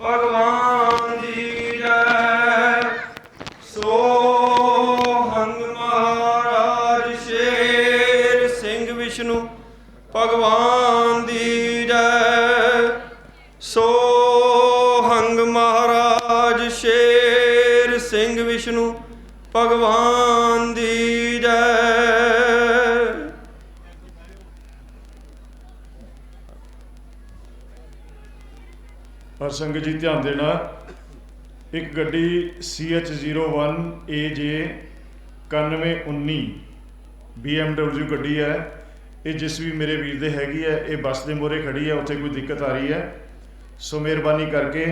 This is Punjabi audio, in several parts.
ਭਗਵਾਨ ਦੀ ਜੈ। ਸੋ ਹੰਗ ਮਹਾਰਾਜ ਸ਼ੇਰ ਸਿੰਘ ਵਿਸ਼ਨੂੰ ਭਗਵਾਨ ਦੀ ਜੈ। ਸੋ ਹੰਗ ਮਹਾਰਾਜ ਸ਼ੇਰ ਸਿੰਘ ਵਿਸ਼ਨੂੰ ਭਗਵਾਨ ਦੀ ਜੈ। ਹਰ ਸੰਗਤ ਜੀ ਧਿਆਨ ਦੇਣਾ, ਇੱਕ ਗੱਡੀ CH01 AJ 9119 BMW ਗੱਡੀ ਹੈ। ਇਹ ਜਿਸ ਵੀ ਮੇਰੇ ਵੀਰ ਦੇ ਹੈਗੀ ਹੈ, ਇਹ ਬੱਸ ਦੇ ਮੂਹਰੇ ਖੜੀ ਹੈ, ਉੱਥੇ ਕੋਈ ਦਿੱਕਤ ਆ ਰਹੀ ਹੈ। ਸੋ ਮਿਹਰਬਾਨੀ ਕਰਕੇ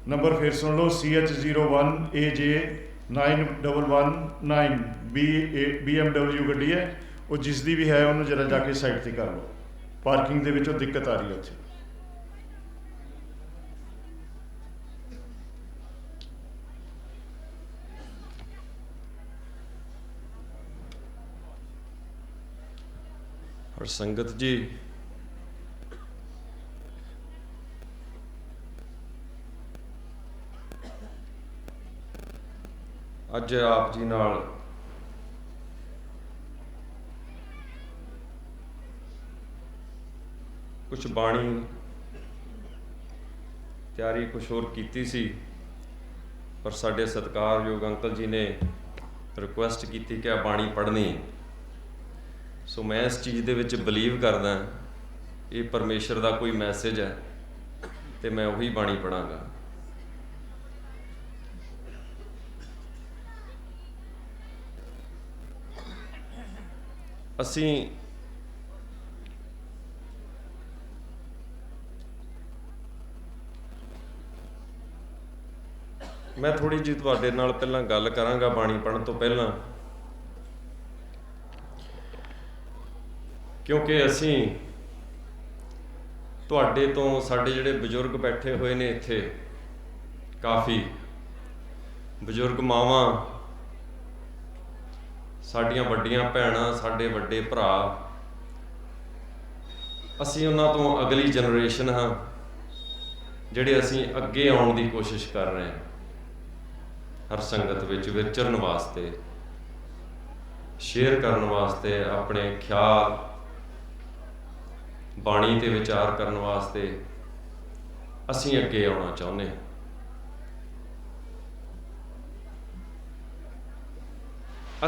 ਨੰਬਰ ਫਿਰ ਸੁਣ ਲਓ, CH01 AJ 9119 BMW ਗੱਡੀ ਹੈ। ਉਹ ਜਿਸ ਦੀ ਵੀ ਹੈ ਉਹਨੂੰ ਜਰਾ ਜਾ ਕੇ ਸਾਈਡ 'ਤੇ ਕਰ ਲਓ, ਪਾਰਕਿੰਗ ਦੇ ਵਿੱਚੋਂ ਦਿੱਕਤ ਆ ਰਹੀ ਹੈ ਉੱਥੇ। ਔਰ ਸੰਗਤ ਜੀ, ਅੱਜ ਆਪ ਜੀ ਨਾਲ ਕੁਛ ਬਾਣੀ ਤਿਆਰੀ ਕੁਛ ਹੋਰ ਕੀਤੀ ਸੀ, ਪਰ ਸਾਡੇ ਸਤਿਕਾਰਯੋਗ ਅੰਕਲ ਜੀ ਨੇ ਰਿਕੁਐਸਟ ਕੀਤੀ ਕਿ ਆ ਬਾਣੀ ਪੜ੍ਹਨੀ। ਸੋ ਮੈਂ ਇਸ ਚੀਜ਼ ਦੇ ਵਿੱਚ ਬਲੀਵ ਕਰਦਾ, ਇਹ ਪਰਮੇਸ਼ਰ ਦਾ ਕੋਈ ਮੈਸੇਜ ਹੈ ਤੇ ਮੈਂ ਉਹੀ ਬਾਣੀ ਪੜਾਂਗਾ। ਅਸੀਂ ਮੈਂ ਥੋੜੀ ਜਿਹੀ ਤੁਹਾਡੇ ਨਾਲ ਪਹਿਲਾਂ ਗੱਲ ਕਰਾਂਗਾ ਬਾਣੀ ਪੜ੍ਹਨ ਤੋਂ ਪਹਿਲਾਂ, ਕਿਉਂਕਿ ਅਸੀਂ ਤੁਹਾਡੇ ਤੋਂ, ਸਾਡੇ ਜਿਹੜੇ ਬਜ਼ੁਰਗ ਬੈਠੇ ਹੋਏ ਨੇ ਇੱਥੇ, ਕਾਫੀ ਬਜ਼ੁਰਗ ਮਾਵਾਂ, ਸਾਡੀਆਂ ਵੱਡੀਆਂ ਭੈਣਾਂ, ਸਾਡੇ ਵੱਡੇ ਭਰਾ, ਅਸੀਂ ਉਹਨਾਂ ਤੋਂ ਅਗਲੀ ਜਨਰੇਸ਼ਨ ਹਾਂ, ਜਿਹੜੇ ਅਸੀਂ ਅੱਗੇ ਆਉਣ ਦੀ ਕੋਸ਼ਿਸ਼ ਕਰ ਰਹੇ ਹਾਂ, ਹਰ ਸੰਗਤ ਵਿੱਚ ਵਿਚਰਨ ਵਾਸਤੇ, ਸ਼ੇਅਰ ਕਰਨ ਵਾਸਤੇ, ਆਪਣੇ ਖਿਆਲ ਬਾਣੀ ਤੇ ਵਿਚਾਰ ਕਰਨ ਵਾਸਤੇ ਅਸੀਂ ਅੱਗੇ ਆਉਣਾ ਚਾਹੁੰਦੇ ਹਾਂ।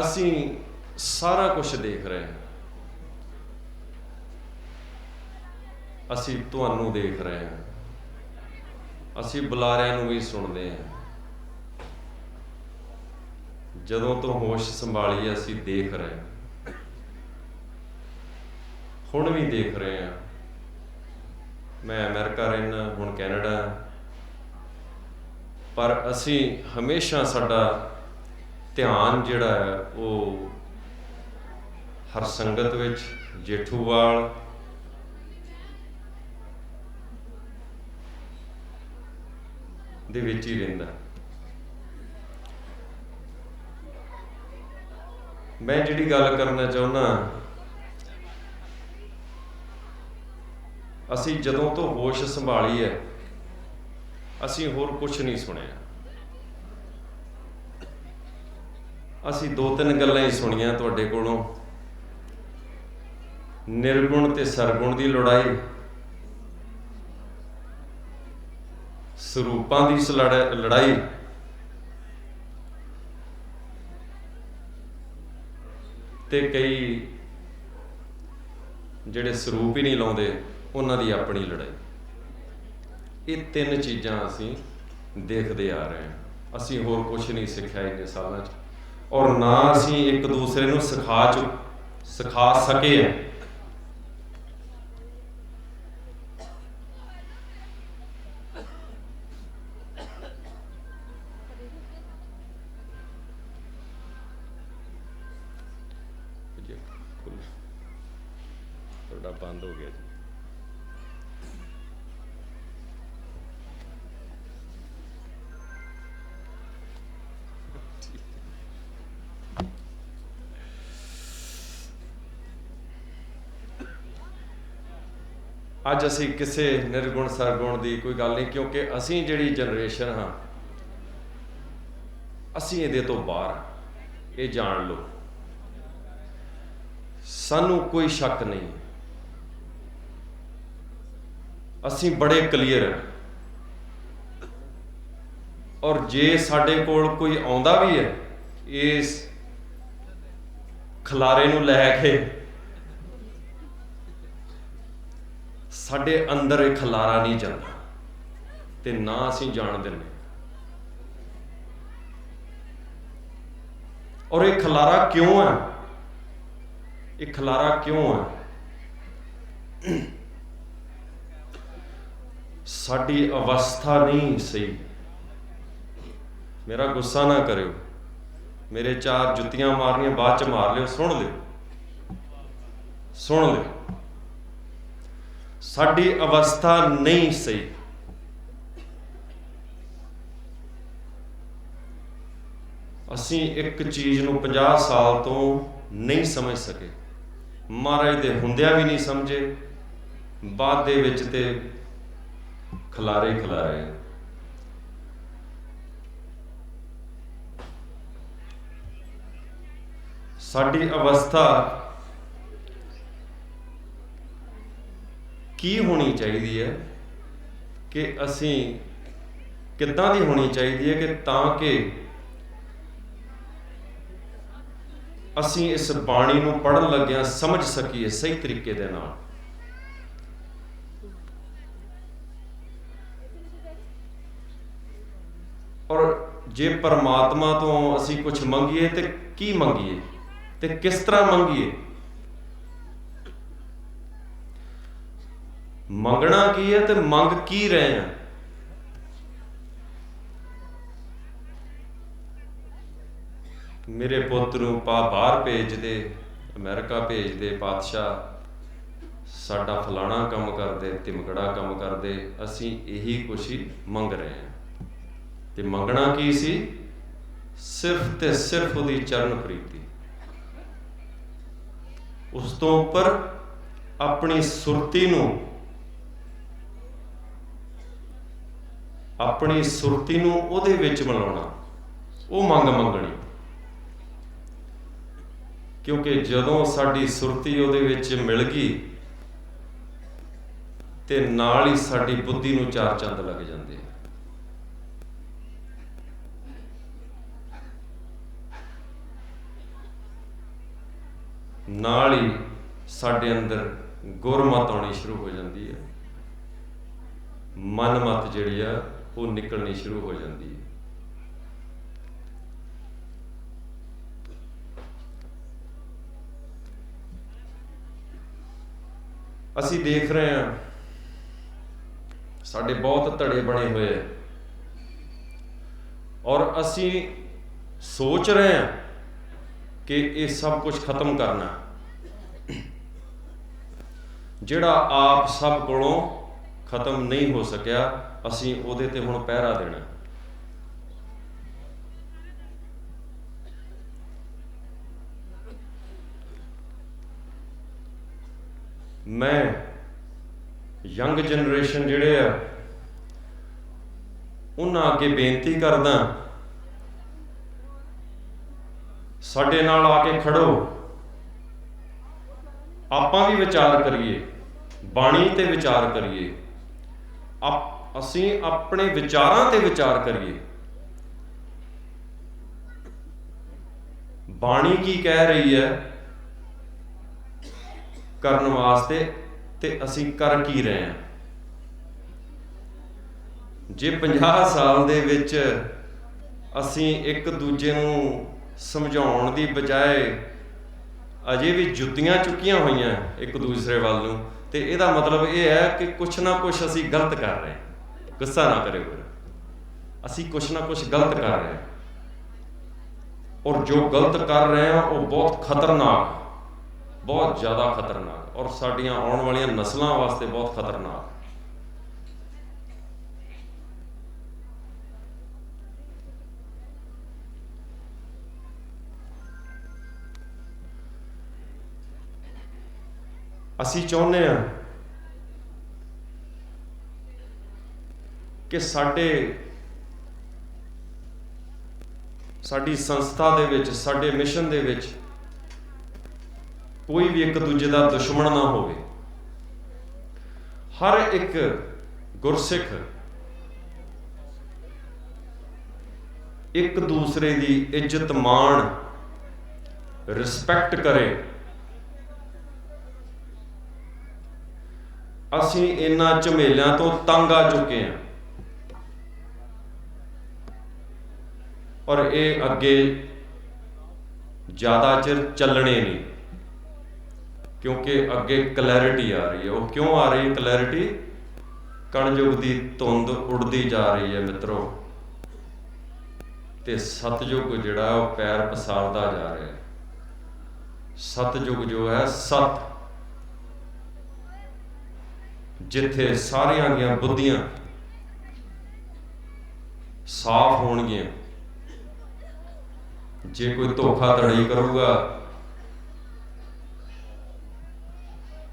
ਅਸੀਂ ਸਾਰਾ ਕੁਝ ਦੇਖ ਰਹੇ ਹਾਂ, ਅਸੀਂ ਤੁਹਾਨੂੰ ਦੇਖ ਰਹੇ ਹਾਂ, ਅਸੀਂ ਬੁਲਾਰਿਆਂ ਨੂੰ ਵੀ ਸੁਣਦੇ ਹਾਂ। ਜਦੋਂ ਤੋਂ ਹੋਸ਼ ਸੰਭਾਲੀ ਅਸੀਂ ਦੇਖ ਰਹੇ ਹਾਂ, ਹੁਣ ਵੀ ਦੇਖ ਰਹੇ ਹਾਂ। ਮੈਂ ਅਮਰੀਕਾ ਰਹਿਣਾ, ਹੁਣ ਕੈਨੇਡਾ, ਪਰ ਅਸੀਂ ਹਮੇਸ਼ਾ ਸਾਡਾ ਧਿਆਨ ਜਿਹੜਾ ਹੈ ਉਹ ਹਰ ਸੰਗਤ ਵਿੱਚ, ਜੇਠੂਵਾਲ, ਦੇ ਵਿੱਚ ਹੀ ਰਹਿੰਦਾ। ਮੈਂ ਜਿਹੜੀ ਗੱਲ ਕਰਨਾ ਚਾਹੁੰਦਾ, ਅਸੀਂ ਜਦੋਂ ਤੋਂ ਹੋਸ਼ ਸੰਭਾਲੀ ਹੈ ਅਸੀਂ ਹੋਰ ਕੁਝ ਨਹੀਂ ਸੁਣਿਆ। ਅਸੀਂ 2-3 ਗੱਲਾਂ ਹੀ ਸੁਣੀਆਂ ਤੁਹਾਡੇ ਕੋਲੋਂ, ਨਿਰਗੁਣ ਤੇ ਸਰਗੁਣ ਦੀ ਲੜਾਈ, ਸਰੂਪਾਂ ਦੀ ਲੜਾਈ, ਤੇ ਕਈ ਜਿਹੜੇ ਸਰੂਪ ਹੀ ਨਹੀਂ ਲਾਉਂਦੇ ਉਹਨਾਂ ਦੀ ਆਪਣੀ ਲੜਾਈ। ਇਹ 3 ਚੀਜ਼ਾਂ ਅਸੀਂ ਦੇਖਦੇ ਆ ਰਹੇ ਹਾਂ। ਅਸੀਂ ਹੋਰ ਕੁਝ ਨਹੀਂ ਸਿੱਖਿਆ ਇੰਨੇ ਸਾਲਾਂ 'ਚ, ਔਰ ਨਾ ਅਸੀਂ ਇੱਕ ਦੂਸਰੇ ਨੂੰ ਸਿਖਾ ਸਕੇ ਹਾਂ। ਤੁਹਾਡਾ ਬੰਦ ਹੋ ਗਿਆ ਜੀ। ਅੱਜ ਅਸੀਂ ਕਿਸੇ ਨਿਰਗੁਣ ਸਰਗੁਣ ਦੀ ਕੋਈ ਗੱਲ ਨਹੀਂ, ਕਿਉਂਕਿ ਅਸੀਂ ਜਿਹੜੀ ਜਨਰੇਸ਼ਨ ਹਾਂ ਅਸੀਂ ਇਹਦੇ ਤੋਂ ਬਾਹਰ ਹਾਂ, ਇਹ ਜਾਣ ਲਓ। ਸਾਨੂੰ ਕੋਈ ਸ਼ੱਕ ਨਹੀਂ, ਅਸੀਂ ਬੜੇ ਕਲੀਅਰ ਹਾਂ। ਔਰ ਜੇ ਸਾਡੇ ਕੋਲ ਕੋਈ ਆਉਂਦਾ ਵੀ ਹੈ ਇਸ ਖਲਾਰੇ ਨੂੰ ਲੈ ਕੇ, ਸਾਡੇ ਅੰਦਰ ਇਹ ਖਲਾਰਾ ਨਹੀਂ ਜਾਂਦਾ ਤੇ ਨਾ ਅਸੀਂ ਜਾਣ ਦਿੰਦੇ। ਔਰ ਇਹ ਖਲਾਰਾ ਕਿਉਂ ਹੈ? ਇਹ ਖਲਾਰਾ ਕਿਉਂ ਹੈ? ਸਾਡੀ ਅਵਸਥਾ ਨਹੀਂ ਸਹੀ। ਮੇਰਾ ਗੁੱਸਾ ਨਾ ਕਰਿਓ, ਮੇਰੇ 4 ਜੁੱਤੀਆਂ ਮਾਰਨੀਆਂ ਬਾਅਦ ਚ ਮਾਰ ਲਿਓ, ਸੁਣ ਲਿਓ, ਸੁਣ ਲਿਓ। ਸਾਡੀ ਅਵਸਥਾ ਨਹੀਂ ਸਹੀ। ਅਸੀਂ ਇੱਕ ਚੀਜ਼ ਨੂੰ 50 ਸਾਲ ਤੋਂ ਨਹੀਂ ਸਮਝ ਸਕੇ। ਮਹਾਰਾਜ ਦੇ ਹੁੰਦਿਆਂ ਵੀ ਨਹੀਂ ਸਮਝੇ, ਬਾਅਦ ਦੇ ਵਿੱਚ ਤੇ ਖਲਾਰੇ ਖਲਾਰੇ। ਸਾਡੀ ਅਵਸਥਾ ਕੀ ਹੋਣੀ ਚਾਹੀਦੀ ਹੈ ਕਿ ਅਸੀਂ ਕਿੱਦਾਂ ਦੀ ਹੋਣੀ ਚਾਹੀਦੀ ਹੈ ਕਿ ਤਾਂ ਕਿ ਅਸੀਂ ਇਸ ਬਾਣੀ ਨੂੰ ਪੜ੍ਹਨ ਲੱਗਿਆਂ ਸਮਝ ਸਕੀਏ ਸਹੀ ਤਰੀਕੇ ਦੇ ਨਾਲ। ਔਰ ਜੇ ਪਰਮਾਤਮਾ ਤੋਂ ਅਸੀਂ ਕੁਝ ਮੰਗੀਏ ਤੇ ਕੀ ਮੰਗੀਏ ਤੇ ਕਿਸ ਤਰ੍ਹਾਂ ਮੰਗੀਏ? ਮੰਗਣਾ ਕੀ ਹੈ ਤੇ ਮੰਗ ਕੀ ਰਹੇ ਹਾਂ? ਮੇਰੇ ਪੁੱਤ ਨੂੰ ਬਾਹਰ ਭੇਜ ਦੇ, ਅਮਰੀਕਾ ਭੇਜ ਦੇ ਪਾਤਸ਼ਾਹ, ਸਾਡਾ ਫਲਾਣਾ ਕੰਮ ਕਰਦੇ, ਤਿਮਕੜਾ ਕੰਮ ਕਰਦੇ। ਅਸੀਂ ਇਹੀ ਕੁਛ ਹੀ ਮੰਗ ਰਹੇ ਹਾਂ। ਤੇ ਮੰਗਣਾ ਕੀ ਸੀ? ਸਿਰਫ ਤੇ ਸਿਰਫ ਉਹਦੀ ਚਰਨ ਪ੍ਰੀਤੀ। ਉਸ ਤੋਂ ਉੱਪਰ ਆਪਣੀ ਸੁਰਤੀ ਨੂੰ, ਆਪਣੀ ਸੁਰਤੀ ਨੂੰ ਉਹਦੇ ਵਿੱਚ ਮਿਲਾਉਣਾ, ਉਹ ਮੰਗਣੀ। ਕਿਉਂਕਿ ਜਦੋਂ ਸਾਡੀ ਸੁਰਤੀ ਉਹਦੇ ਵਿੱਚ ਮਿਲ ਗਈ ਤੇ ਨਾਲ ਹੀ ਸਾਡੀ ਬੁੱਧੀ ਨੂੰ 4 ਚੰਦ ਲੱਗ ਜਾਂਦੇ। ਨਾਲ ਹੀ ਸਾਡੇ ਅੰਦਰ ਗੁਰਮਤ ਆਉਣੀ ਸ਼ੁਰੂ ਹੋ ਜਾਂਦੀ ਹੈ, ਮਨਮਤ ਜਿਹੜੀ ਆ ਉਹ ਨਿਕਲਣੀ ਸ਼ੁਰੂ ਹੋ ਜਾਂਦੀ ਹੈ। ਅਸੀਂ ਦੇਖ ਰਹੇ ਹਾਂ ਸਾਡੇ ਬਹੁਤ ਧੜੇ ਬਣੇ ਹੋਏ ਆ, ਔਰ ਅਸੀਂ ਸੋਚ ਰਹੇ ਹਾਂ ਕਿ ਇਹ ਸਭ ਕੁਝ ਖਤਮ ਕਰਨਾ। ਜਿਹੜਾ ਆਪ ਸਭ ਕੋਲੋਂ ਖਤਮ ਨਹੀਂ ਹੋ ਸਕਿਆ, ਅਸੀਂ ਉਹਦੇ ਤੇ ਹੁਣ ਪਹਿਰਾ ਦੇਣਾ। ਮੈਂ ਯੰਗ ਜਨਰੇਸ਼ਨ ਜਿਹੜੇ ਆ ਉਹਨਾਂ ਅੱਗੇ ਬੇਨਤੀ ਕਰਦਾ, ਸਾਡੇ ਨਾਲ ਆ ਕੇ ਖੜੋ, ਆਪਾਂ ਵੀ ਵਿਚਾਰ ਕਰੀਏ, ਬਾਣੀ ਤੇ ਵਿਚਾਰ ਕਰੀਏ, ਅਸੀਂ ਆਪਣੇ ਵਿਚਾਰਾਂ ਤੇ ਵਿਚਾਰ ਕਰੀਏ। ਬਾਣੀ ਕੀ ਕਹਿ ਰਹੀ ਹੈ ਕਰਨ ਵਾਸਤੇ ਤੇ ਅਸੀਂ ਕਰ ਕੀ ਰਹੇ ਹਾਂ? ਜੇ 50 ਸਾਲ ਦੇ ਵਿੱਚ ਅਸੀਂ ਇੱਕ ਦੂਜੇ ਨੂੰ ਸਮਝਾਉਣ ਦੀ ਬਜਾਏ ਅਜੇ ਵੀ ਜੁੱਤੀਆਂ ਚੁੱਕੀਆਂ ਹੋਈਆਂ ਇੱਕ ਦੂਸਰੇ ਵੱਲ ਨੂੰ, ਤੇ ਇਹਦਾ ਮਤਲਬ ਇਹ ਹੈ ਕਿ ਕੁਛ ਨਾ ਕੁਛ ਅਸੀਂ ਗਲਤ ਕਰ ਰਹੇ ਹਾਂ। ਗੁੱਸਾ ਨਾ ਕਰਿਓ, ਅਸੀਂ ਕੁਛ ਨਾ ਕੁਛ ਗਲਤ ਕਰ ਰਹੇ ਹਾਂ, ਔਰ ਜੋ ਗਲਤ ਕਰ ਰਹੇ ਹਾਂ ਉਹ ਬਹੁਤ ਖਤਰਨਾਕ, ਬਹੁਤ ਜ਼ਿਆਦਾ ਖਤਰਨਾਕ, ਔਰ ਸਾਡੀਆਂ ਆਉਣ ਵਾਲੀਆਂ ਨਸਲਾਂ ਵਾਸਤੇ ਬਹੁਤ ਖਤਰਨਾਕ। ਅਸੀਂ ਚਾਹੁੰਦੇ ਹਾਂ ਕਿ ਸਾਡੀ ਸੰਸਥਾ ਦੇ ਵਿੱਚ, ਸਾਡੇ ਮਿਸ਼ਨ ਦੇ ਵਿੱਚ ਕੋਈ ਵੀ ਇੱਕ ਦੂਜੇ ਦਾ ਦੁਸ਼ਮਣ ਨਾ ਹੋਵੇ। ਹਰ ਇੱਕ ਗੁਰਸਿੱਖ ਇੱਕ ਦੂਸਰੇ ਦੀ ਇੱਜ਼ਤ ਮਾਣ ਰਿਸਪੈਕਟ ਕਰੇ। ਅਸੀਂ ਇਹਨਾਂ ਝਮੇਲਿਆਂ ਤੋਂ ਤੰਗ ਆ ਚੁੱਕੇ ਹਾਂ ਔਰ ਇਹ ਅੱਗੇ ਜ਼ਿਆਦਾ ਚਿਰ ਚੱਲਣੇ ਨਹੀਂ, ਕਿਉਂਕਿ ਅੱਗੇ ਕਲੈਰਿਟੀ ਆ ਰਹੀ ਹੈ। ਉਹ ਕਿਉਂ ਆ ਰਹੀ ਹੈ ਕਲੈਰਿਟੀ? ਕਲਯੁਗ ਦੀ ਧੁੰਦ ਉੜਦੀ ਜਾ ਰਹੀ ਹੈ ਮਿੱਤਰੋ, ਤੇ ਸਤਯੁਗ ਜਿਹੜਾ ਉਹ ਪੈਰ ਪਸਾਰਦਾ ਜਾ ਰਿਹਾ ਹੈ। ਸਤਯੁਗ ਜੋ ਹੈ, ਸਤ, ਜਿੱਥੇ ਸਾਰਿਆਂ ਦੀਆਂ ਬੁੱਧੀਆਂ ਸਾਫ਼ ਹੋਣਗੀਆਂ। ਜੇ ਕੋਈ ਧੋਖਾਧੜੀ ਕਰੂਗਾ,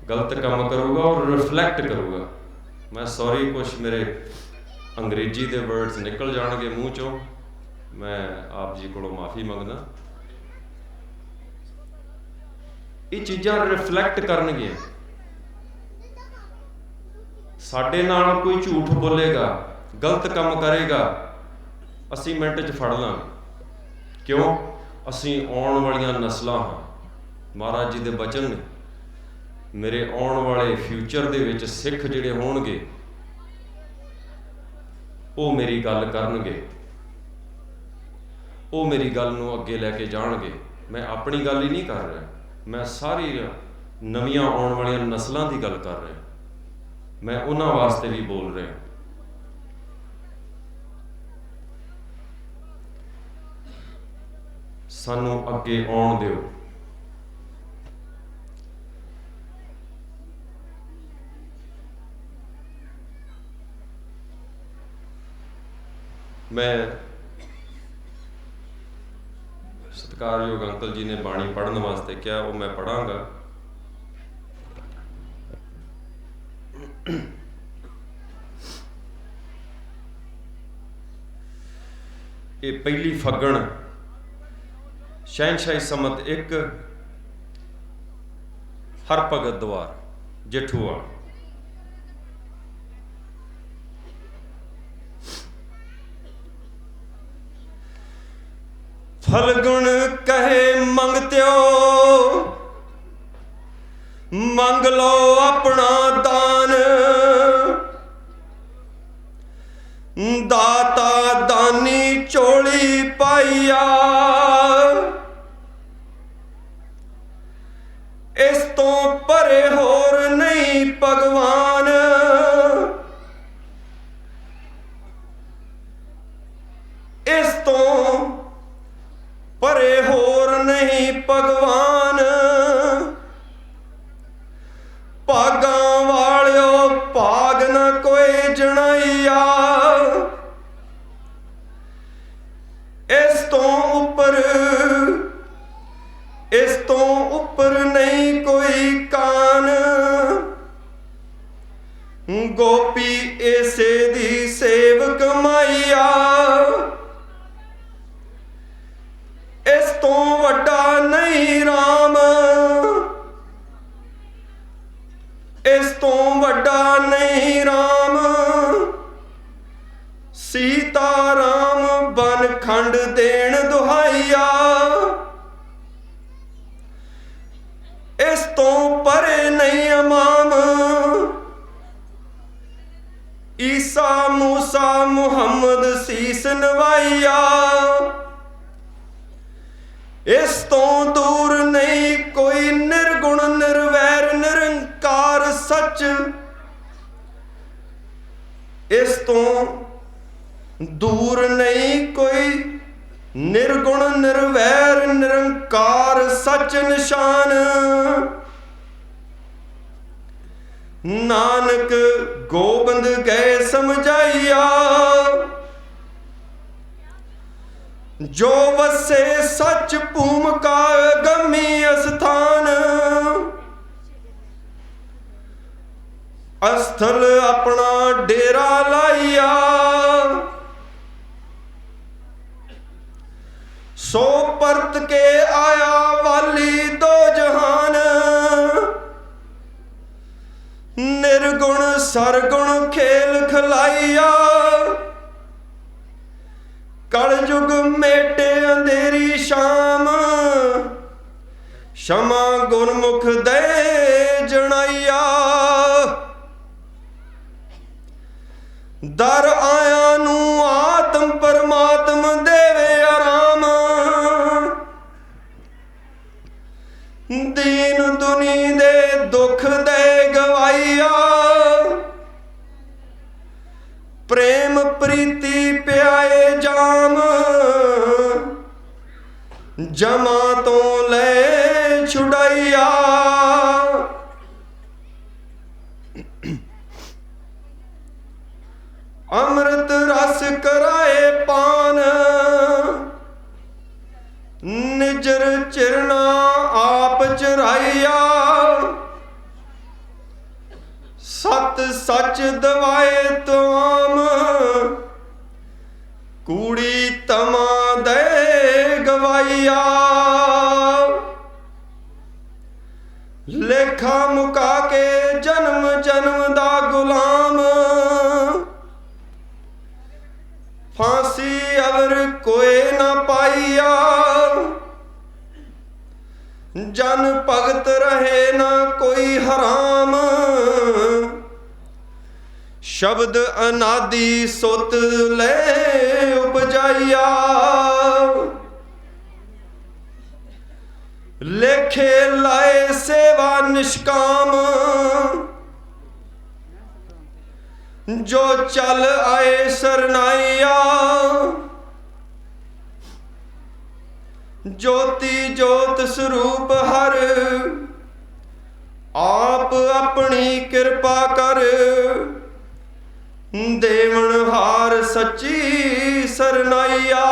ਗਲਤ ਕੰਮ ਕਰੂਗਾ, ਔਰ ਰਿਫਲੈਕਟ ਕਰੂਗਾ। ਮੈਂ ਸੌਰੀ, ਕੁਛ ਮੇਰੇ ਅੰਗਰੇਜ਼ੀ ਦੇ ਵਰਡਸ ਨਿਕਲ ਜਾਣਗੇ ਮੂੰਹ ਚੋਂ, ਮੈਂ ਆਪ ਜੀ ਕੋਲੋਂ ਮਾਫੀ ਮੰਗਦਾ। ਇਹ ਚੀਜ਼ਾਂ ਰਿਫਲੈਕਟ ਕਰਨਗੀਆਂ। ਸਾਡੇ ਨਾਲ ਕੋਈ ਝੂਠ ਬੋਲੇਗਾ, ਗਲਤ ਕੰਮ ਕਰੇਗਾ, ਅਸੀਂ ਮਿੰਟ 'ਚ ਫੜ ਲਾਂਗੇ। ਕਿਉਂ? ਅਸੀਂ ਆਉਣ ਵਾਲੀਆਂ ਨਸਲਾਂ ਹਾਂ। ਮਹਾਰਾਜ ਜੀ ਦੇ ਬਚਨ ਨੇ, ਮੇਰੇ ਆਉਣ ਵਾਲੇ ਫਿਊਚਰ ਦੇ ਵਿੱਚ ਸਿੱਖ ਜਿਹੜੇ ਹੋਣਗੇ ਉਹ ਮੇਰੀ ਗੱਲ ਕਰਨਗੇ, ਉਹ ਮੇਰੀ ਗੱਲ ਨੂੰ ਅੱਗੇ ਲੈ ਕੇ ਜਾਣਗੇ। ਮੈਂ ਆਪਣੀ ਗੱਲ ਹੀ ਨਹੀਂ ਕਰ ਰਿਹਾ, ਮੈਂ ਸਾਰੀ ਨਵੀਆਂ ਆਉਣ ਵਾਲੀਆਂ ਨਸਲਾਂ ਦੀ ਗੱਲ ਕਰ ਰਿਹਾ। ਮੈਂ ਉਹਨਾਂ ਵਾਸਤੇ ਵੀ ਬੋਲ ਰਿਹਾ। ਸਾਨੂੰ ਅੱਗੇ ਆਉਣ ਦਿਓ। ਮੈਂ ਸਤਿਕਾਰਯੋਗ ਅੰਕਲ ਜੀ ਨੇ ਬਾਣੀ ਪੜ੍ਹਨ ਵਾਸਤੇ ਕਿਹਾ, ਉਹ ਮੈਂ ਪੜ੍ਹਾਂਗਾ। ਇਹ ਪਹਿਲੀ ਫੱਗਣ ਸ਼ਹਿਨਸ਼ਾਹੀ ਸਮਤ 1 ਹਰਭਗਤ ਦੁਆਰ ਜੇਠੂਵਾਲ। ਫਲਗੁਣ ਕਹੇ ਮੰਗਤਿਓ, ਮੰਗ ਲਓ ਆਪਣਾ ਦਾਨ। ਦਾਤਾ ਦਾਨੀ ਝੋਲੀ ਪਾਈਆ, ਇਸ ਤੋਂ ਪਰੇ ਹੋਰ ਨਹੀਂ ਭਗਵਾਨ। ਇਸ ਤੋਂ ਪਰੇ ਹੋਰ ਨਹੀਂ ਭਗਵਾਨ। ਭਾਗਾਂ ਵਾਲਿਓ ਭਾਗ ਨਾ ਕੋਈ ਜਣਾਈਆ, ਇਸ ਤੋਂ ਉੱਪਰ ਨਹੀਂ ਕੋਈ ਕਾਨ। ਗੋਪੀ ਏਸੇ ਦੀ ਸੇਵਕ ਮਾਈਆ, ਇਸ ਤੋਂ ਵੱਡਾ ਨਹੀਂ ਰਾਮ। ਇਸ ਤੋਂ ਵੱਡਾ ਨਹੀਂ ਰਾਮ। ਸੀਤਾ ਰਾਮ ਬਨ ਖੰਡ ਦੇਣ ਦੁਹਾਈਆ, ਇਸ ਤੋਂ ਪਰੇ ਨਹੀਂ ਇਮਾਮ। ਈਸਾ ਮੂਸਾ ਮੁਹੰਮਦ ਸੀਸ ਨਵਾਈਆ, ਇਸ ਤੋਂ ਦੂਰ ਨਹੀਂ ਕੋਈ ਨਿਰਗੁਣ ਨਿਰਵੈਰ ਨਿਰੰਕਾਰ ਸੱਚ। ਇਸ ਤੋਂ ਦੂਰ ਨਹੀਂ ਕੋਈ ਨਿਰਗੁਣ ਨਿਰਵੈਰ ਨਿਰੰਕਾਰ ਸੱਚ ਨਿਸ਼ਾਨ। ਨਾਨਕ ਗੋਬਿੰਦ ਗਏ ਸਮਝਾਈਆ, ਜੋ ਵਸੇ ਸੱਚ ਭੂਮਿਕਾ ਗੰਮੀ ਅਸਥਾਨ। ਅਸਥਲ ਆਪਣਾ ਡੇਰਾ ਲਾਈਆ, ਸੋ ਪਰਤ ਕੇ ਆਇਆ ਵਾਲੀ ਦੋ ਜਹਾਨ। ਨਿਰਗੁਣ ਸਰਗੁਣ ਖੇਲ ਖਲਾਈਆ, ਕਲਯੁਗ ਮੇਟੇ ਅੰਧੇਰੀ ਸ਼ਾਮ। ਸ਼ਮਾ ਗੁਰਮੁਖ ਦੇ ਜਣਾਈਆ, ਦਰ ਆਇਆ ਨੂੰ ਆਤਮ ਪਰਮਾਤਮ ਦੇਵੇ ਆਰਾਮ। ਦੀਨ ਦੁਨੀ ਦੇ ਦੁੱਖ ਦੇ ਗਵਾਈਆ, ਪ੍ਰੇਮ ਪ੍ਰੀਤੀ ਪਿਆਏ ਜਾਮ। ਜਮਾਂ ਤੋਂ ਲੈ ਛੁਡਾਈਆ, ਅੰਮ੍ਰਿਤ ਰਸ ਕਰਾਏ ਪਾਨ। ਨਿਜਰ ਚਿਰਨਾ ਆਪ ਚਰਾਈਆ, ਸਤ ਸੱਚ ਦਵਾਏ ਤੁਆਮ। ਕੂੜੀ ਤਮਾ ਦੇ ਗਵਾਈਆ, ਲੇਖਾ ਮੁਕਾ ਕੇ ਜਨਮ ਜਨਮ ਦਾ ਗੁਲਾਮ। ਫਾਂਸੀ ਅਵਰ ਕੋਏ ਨਾ ਪਾਈਆ, ਜਨ ਭਗਤ ਰਹੇ ਨਾ ਕੋਈ ਹਰਾਮ। ਸ਼ਬਦ ਅਨਾਦਿ ਸੁਤ ਲੈ ਉਪਜਾਈਆ, ਲੇਖੇ ਲਾਏ ਸੇਵਾ ਨਿਸ਼ਕਾਮ। ਜੋ ਚੱਲ ਆਏ ਸਰਨਾਈਆ, ਜੋਤੀ ਜੋਤ ਸਰੂਪ ਹਰ। ਆਪ ਆਪਣੀ ਕਿਰਪਾ ਕਰ, ਦੇਵਨ ਹਾਰ ਸੱਚੀ ਸਰਨਾਈਆ।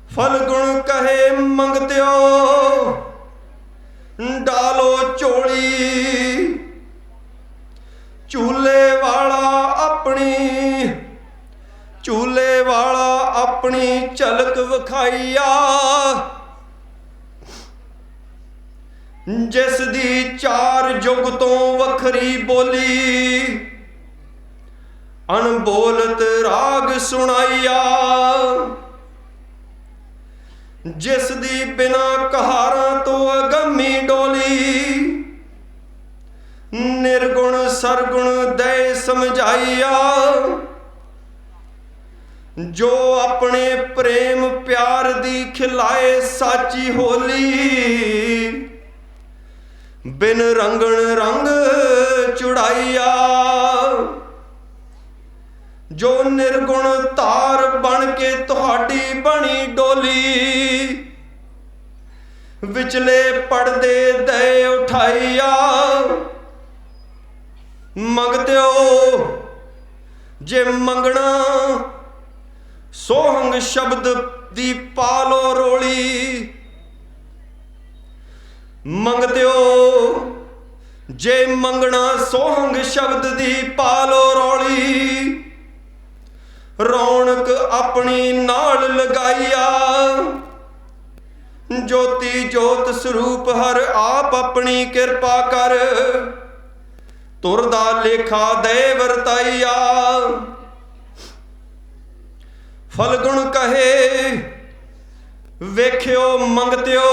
ਫਲ ਗੁਣ ਕਹੇ ਮੰਗਤਿਓ, ਡਾਲੋ ਝੋਲੀ। ਝੂਲੇ ਵਾਲਾ ਆਪਣੀ ਝਲਕ ਵਿਖਾਈਆ। ਜਿਸ ਦੀ ਚਾਰ ਯੁਗ ਤੋਂ ਵੱਖਰੀ ਬੋਲੀ, ਅਣਬੋਲਤ ਰਾਗ ਸੁਣਾਈਆ। ਜਿਸ ਦੀ ਬਿਨਾ ਕਹਾਰਾਂ ਤੋਂ ਅਗੰਮੀ ਡੋਲੀ, ਨਿਰਗੁਣ ਸਰਗੁਣ ਦੇ ਸਮਝਾਈਆ। ਜੋ ਆਪਣੇ ਪ੍ਰੇਮ ਪਿਆਰ ਦੀ ਖਿਲਾਏ ਸਾਚੀ ਹੋਲੀ, ਬਿਨ ਰੰਗਣ ਰੰਗ ਚੁੜਾਈਆ। ਜੋ ਨਿਰਗੁਣ ਤਾਰ ਬਣ ਕੇ ਤੁਹਾਡੀ ਬਣੀ ਡੋਲੀ, ਵਿਚਲੇ ਪਰਦੇ ਦੇ ਉਠਾਈਆ। ਮੰਗਤਿਓ ਜੇ ਮੰਗਣਾ, ਸੋਹੰਗ ਸ਼ਬਦ ਦੀ ਪਾਲੋ ਰੋਲੀ। ਮੰਗਤਿਓ ਜੇ ਮੰਗਣਾ, ਸੋਹੰਗ ਸ਼ਬਦ ਦੀ ਪਾਲੋ ਰੋਲੀ। ਰੌਣਕ ਆਪਣੀ ਨਾਲ ਲਗਾਈਆ, ਜੋਤੀ ਜੋਤ ਸਰੂਪ ਹਰ ਆਪ ਆਪਣੀ ਕਿਰਪਾ ਕਰ। ਤੁਰ ਦਾ ਲੇਖਾ ਦੇ ਵਰਤਾਈਆ। ਫਲਗੁਣ ਕਹੇ ਵੇਖਿਓ ਮੰਗਤਿਓ,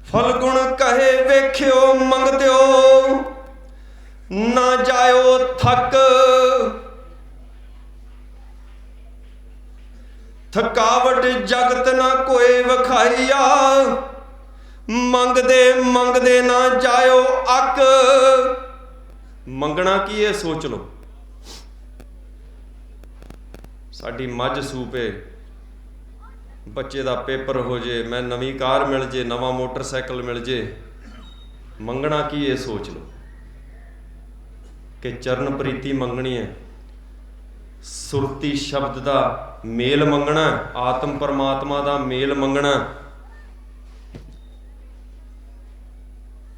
ਫਲਗੁਣ ਕਹੇ ਵੇਖਿਓ ਮੰਗਤਿਓ। ਨਾ ਜਾਇਓ ਥੱਕ, ਥਕਾਵਟ ਜਗਤ ਨਾ ਕੋਏ ਵਿਖਾਈਆ। ਮੰਗਦੇ ਮੰਗਦੇ ਨਾ ਜਾਇਓ ਅੱਕ। ਮੰਗਣਾ ਕੀ ਹੈ ਸੋਚ ਲਓ। ਸਾਡੀ ਮੱਝ ਸੂਪੇ, ਬੱਚੇ ਦਾ ਪੇਪਰ ਹੋ ਜੇ, ਮੈਂ ਨਵੀਂ ਕਾਰ ਮਿਲ ਜੇ, ਨਵਾਂ ਮੋਟਰਸਾਈਕਲ ਮਿਲ ਜੇ। ਮੰਗਣਾ ਕੀ ਹੈ ਸੋਚ ਲਓ। ਕਿ ਚਰਨ ਪ੍ਰੀਤੀ ਮੰਗਣੀ ਹੈ, ਸੁਰਤੀ ਸ਼ਬਦ ਦਾ ਮੇਲ ਮੰਗਣਾ, ਆਤਮ ਪਰਮਾਤਮਾ ਦਾ ਮੇਲ ਮੰਗਣਾ।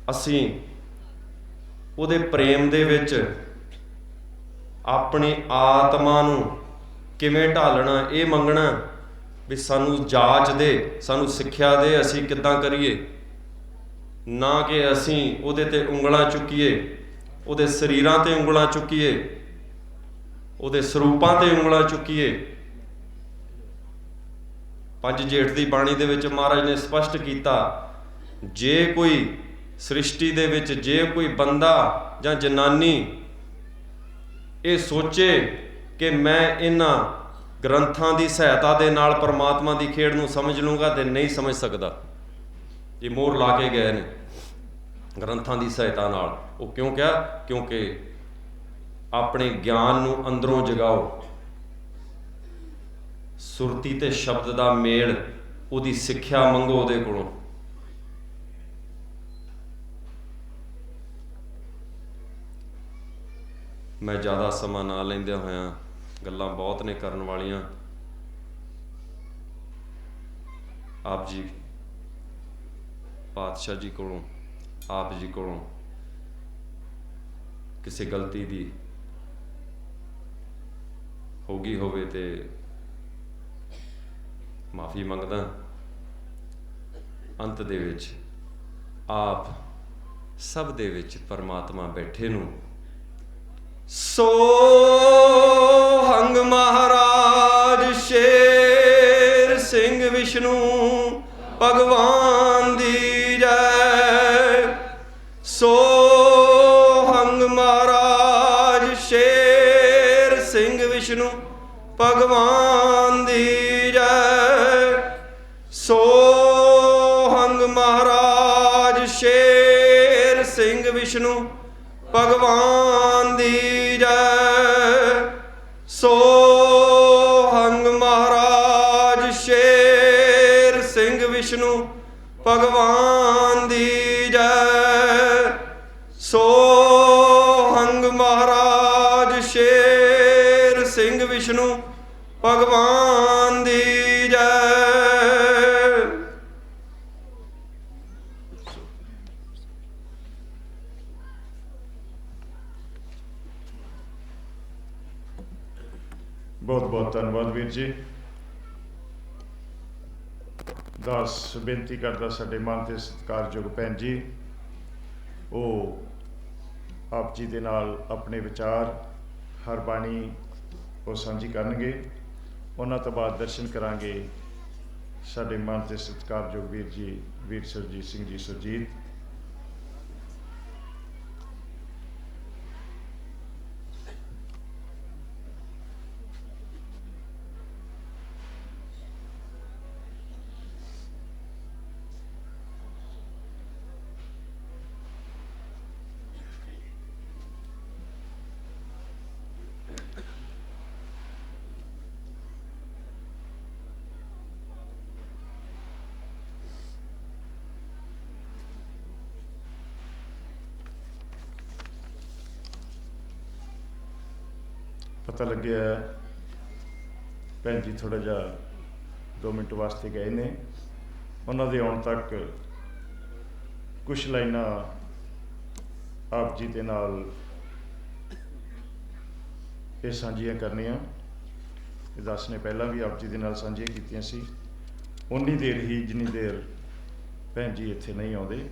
ਅਸੀਂ ਉਹਦੇ ਪ੍ਰੇਮ ਦੇ ਵਿੱਚ ਆਪਣੀ ਆਤਮਾ ਨੂੰ ਕਿਵੇਂ ਢਾਲਣਾ, ਇਹ ਮੰਗਣਾ ਵੀ ਸਾਨੂੰ ਜਾਚ ਦੇ, ਸਾਨੂੰ ਸਿੱਖਿਆ ਦੇ, ਅਸੀਂ ਕਿੱਦਾਂ ਕਰੀਏ। ਨਾ ਕਿ ਅਸੀਂ ਉਹਦੇ ਤੇ ਉਂਗਲਾਂ ਚੁੱਕੀਏ, ਉਹਦੇ ਸਰੀਰਾਂ ਤੇ ਉਂਗਲਾਂ ਚੁੱਕੀਏ, ਉਹਦੇ ਸਰੂਪਾਂ ਤੇ ਉਂਗਲਾਂ ਚੁੱਕੀਏ। ਪੰਜ ਜੇਠ ਦੀ ਬਾਣੀ ਦੇ ਵਿੱਚ ਮਹਾਰਾਜ ਨੇ ਸਪਸ਼ਟ ਕੀਤਾ, ਜੇ ਕੋਈ ਸ੍ਰਿਸ਼ਟੀ ਦੇ ਵਿੱਚ ਜੇ ਕੋਈ ਬੰਦਾ ਜਾਂ ਜਨਾਨੀ ਇਹ ਸੋਚੇ ਕਿ ਮੈਂ ਇਹਨਾਂ ਗ੍ਰੰਥਾਂ ਦੀ ਸਹਾਇਤਾ ਦੇ ਨਾਲ ਪਰਮਾਤਮਾ ਦੀ ਖੇਡ ਨੂੰ ਸਮਝ ਲੂੰਗਾ, ਤੇ ਨਹੀਂ ਸਮਝ ਸਕਦਾ। ਇਹ ਮੋਹਰ ਲਾ ਕੇ ਗਏ ਨੇ ਗ੍ਰੰਥਾਂ ਦੀ ਸਹਾਇਤਾ ਨਾਲ। ਉਹ ਕਿਉਂ ਕਿਹਾ? ਕਿਉਂਕਿ ਆਪਣੇ ਗਿਆਨ ਨੂੰ ਅੰਦਰੋਂ ਜਗਾਓ, ਸੁਰਤੀ ਤੇ ਸ਼ਬਦ ਦਾ ਮੇਲ, ਉਹਦੀ ਸਿੱਖਿਆ ਮੰਗੋ ਉਹਦੇ ਕੋਲੋਂ। ਮੈਂ ਜ਼ਿਆਦਾ ਸਮਾਂ ਨਾ ਲੈਂਦਿਆਂ ਹੋਇਆਂ, ਗੱਲਾਂ ਬਹੁਤ ਨੇ ਕਰਨ ਵਾਲੀਆਂ। ਆਪ ਜੀ ਪਾਤਸ਼ਾਹ ਜੀ ਕੋਲੋਂ, ਆਪ ਜੀ ਕੋਲੋਂ ਕਿਸੇ ਗਲਤੀ ਦੀ ਹੋ ਗਈ ਹੋਵੇ ਤੇ ਮਾਫੀ ਮੰਗਦਾ। ਅੰਤ ਦੇ ਵਿੱਚ ਆਪ ਸਭ ਦੇ ਵਿੱਚ ਪਰਮਾਤਮਾ ਬੈਠੇ ਨੂੰ ਸੋਹੰਗ ਮਹਾਰਾਜ ਸ਼ੇਰ ਸਿੰਘ ਵਿਸ਼ਨੂੰ ਭਗਵਾਨ ਦੀ ਜੈ। ਸੋਹੰਗ ਮਹਾਰਾਜ ਸ਼ੇਰ ਸਿੰਘ ਵਿਸ਼ਨੂੰ ਭਗਵਾਨ ਦੀ ਜੈ। ਸੋਹੰਗ ਮਹਾਰਾਜ ਸ਼ੇਰ ਸਿੰਘ ਵਿਸ਼ਨੂੰ ਭਗਵਾਨ ਦੀ ਜੈ। ਸੋਹੰਗ ਮਹਾਰਾਜ ਸ਼ੇਰ ਸਿੰਘ ਵਿਸ਼ਨੂੰ ਭਗਵਾਨ ਦੀ ਜੈ। ਸੋਹੰਗ ਮਹਾਰਾਜ ਸ਼ੇਰ ਸਿੰਘ ਵਿਸ਼ਨੂੰ ਭਗਵਾਨ ਦੀ ਜੈ। ਬਹੁਤ ਬਹੁਤ ਧੰਨਵਾਦ ਵੀਰ ਜੀ। ਦਾਸ ਬੇਨਤੀ ਕਰਦਾ ਸਾਡੇ ਮਨ ਤੇ ਸਤਿਕਾਰਯੋਗ ਭੈਣ ਜੀ, ਉਹ ਆਪ ਜੀ ਦੇ ਨਾਲ ਆਪਣੇ ਵਿਚਾਰ ਹਰ ਬਾਣੀ ਉਹ ਸਾਂਝੀ ਕਰਨਗੇ। ਉਹਨਾਂ ਤੋਂ ਬਾਅਦ ਦਰਸ਼ਨ ਕਰਾਂਗੇ ਸਾਡੇ ਮਨ ਤੇ ਸਤਿਕਾਰਯੋਗ ਵੀਰ ਜੀ, ਵੀਰ ਸਰਜੀਤ ਸਿੰਘ ਜੀ ਸੁਰਜੀਤ। ਪਤਾ ਲੱਗਿਆ ਭੈਣ ਜੀ ਥੋੜ੍ਹਾ ਜਿਹਾ 2 ਮਿੰਟ ਵਾਸਤੇ ਗਏ ਨੇ। ਉਹਨਾਂ ਦੇ ਆਉਣ ਤੱਕ ਕੁਛ ਲਾਈਨਾਂ ਆਪ ਜੀ ਦੇ ਨਾਲ ਇਹ ਸਾਂਝੀਆਂ ਕਰਨੀਆਂ। ਇਹ ਦਾਸ ਨੇ ਪਹਿਲਾਂ ਵੀ ਆਪ ਜੀ ਦੇ ਨਾਲ ਸਾਂਝੀਆਂ ਕੀਤੀਆਂ ਸੀ। ਉਨੀ ਦੇਰ ਹੀ ਜਿੰਨੀ ਦੇਰ ਭੈਣ ਜੀ ਇੱਥੇ ਨਹੀਂ ਆਉਂਦੇ,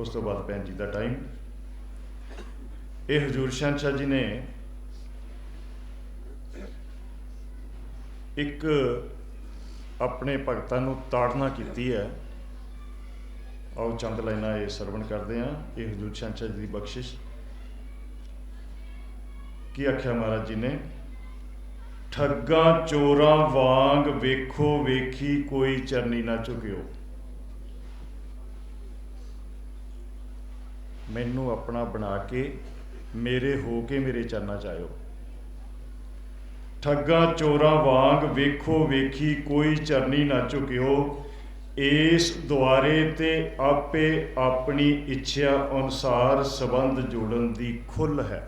ਉਸ ਤੋਂ ਬਾਅਦ ਭੈਣ ਜੀ ਦਾ ਟਾਈਮ। ਇਹ ਹਜ਼ੂਰ ਸ਼ਹਿਨशाह ਜੀ ਨੇ ਇੱਕ ਆਪਣੇ ਭਗਤਾਂ ਨੂੰ ਤਾੜਨਾ ਕੀਤੀ ਹੈ। ਆਓ ਚੰਦ ਲਾਈਨਾਂ ਇਹ ਸਰਵਣ ਕਰਦੇ ਹਾਂ। ਇਹ ਹਜ਼ੂਰ ਸ਼ਹਿਨशाह ਜੀ ਦੀ ਬਖਸ਼ਿਸ਼। ਕੀ ਆਖਿਆ ਮਹਾਰਾਜ ਜੀ ਨੇ? ਠੱਗਾਂ ਚੋਰਾਂ ਵਾਂਗ ਵੇਖੋ ਵੇਖੀ ਕੋਈ ਚਰਨੀ ਨਾ ਝੁਕਿਓ। ਮੈਨੂੰ ਆਪਣਾ ਬਣਾ ਕੇ ਮੇਰੇ ਹੋ ਕੇ ਮੇਰੇ ਚਰਨਾਂ 'ਚ ਆਇਓ। ਠੱਗਾਂ ਚੋਰਾਂ ਵਾਂਗ ਵੇਖੋ ਵੇਖੀ ਕੋਈ ਚਰਨੀ ਨਾ ਝੁਕਿਓ। ਇਸ ਦੁਆਰੇ ਤੇ ਆਪੇ ਆਪਣੀ ਇੱਛਾ ਅਨੁਸਾਰ ਸੰਬੰਧ ਜੋੜਨ ਦੀ ਖੁੱਲ੍ਹ ਹੈ।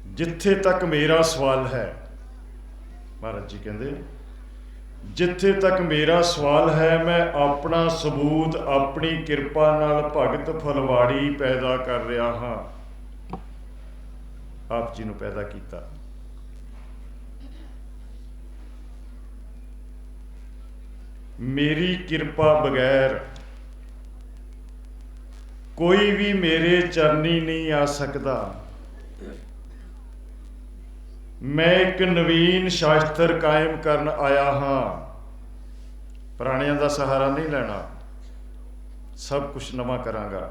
ਜਿੱਥੇ ਤੱਕ ਮੇਰਾ ਸਵਾਲ ਹੈ, ਮਹਾਰਾਜ ਜੀ ਕਹਿੰਦੇ, ਜਿੱਥੇ ਤੱਕ ਮੇਰਾ ਸਵਾਲ ਹੈ, ਮੈਂ ਆਪਣਾ ਸਬੂਤ ਆਪਣੀ ਕਿਰਪਾ ਨਾਲ ਭਗਤ ਫਲਵਾੜੀ ਪੈਦਾ ਕਰ ਰਿਹਾ ਹਾਂ। ਆਪ ਜੀ ਨੂੰ ਪੈਦਾ ਕੀਤਾ। ਮੇਰੀ ਕਿਰਪਾ ਬਗੈਰ ਕੋਈ ਵੀ ਮੇਰੇ ਚਰਨੀ ਨਹੀਂ ਆ ਸਕਦਾ। ਮੈਂ ਇੱਕ ਨਵੀਨ ਸ਼ਾਸਤਰ ਕਾਇਮ ਕਰਨ ਆਇਆ ਹਾਂ। ਪੁਰਾਣਿਆਂ ਦਾ ਸਹਾਰਾ ਨਹੀਂ ਲੈਣਾ, ਸਭ ਕੁਝ ਨਵਾਂ ਕਰਾਂਗਾ,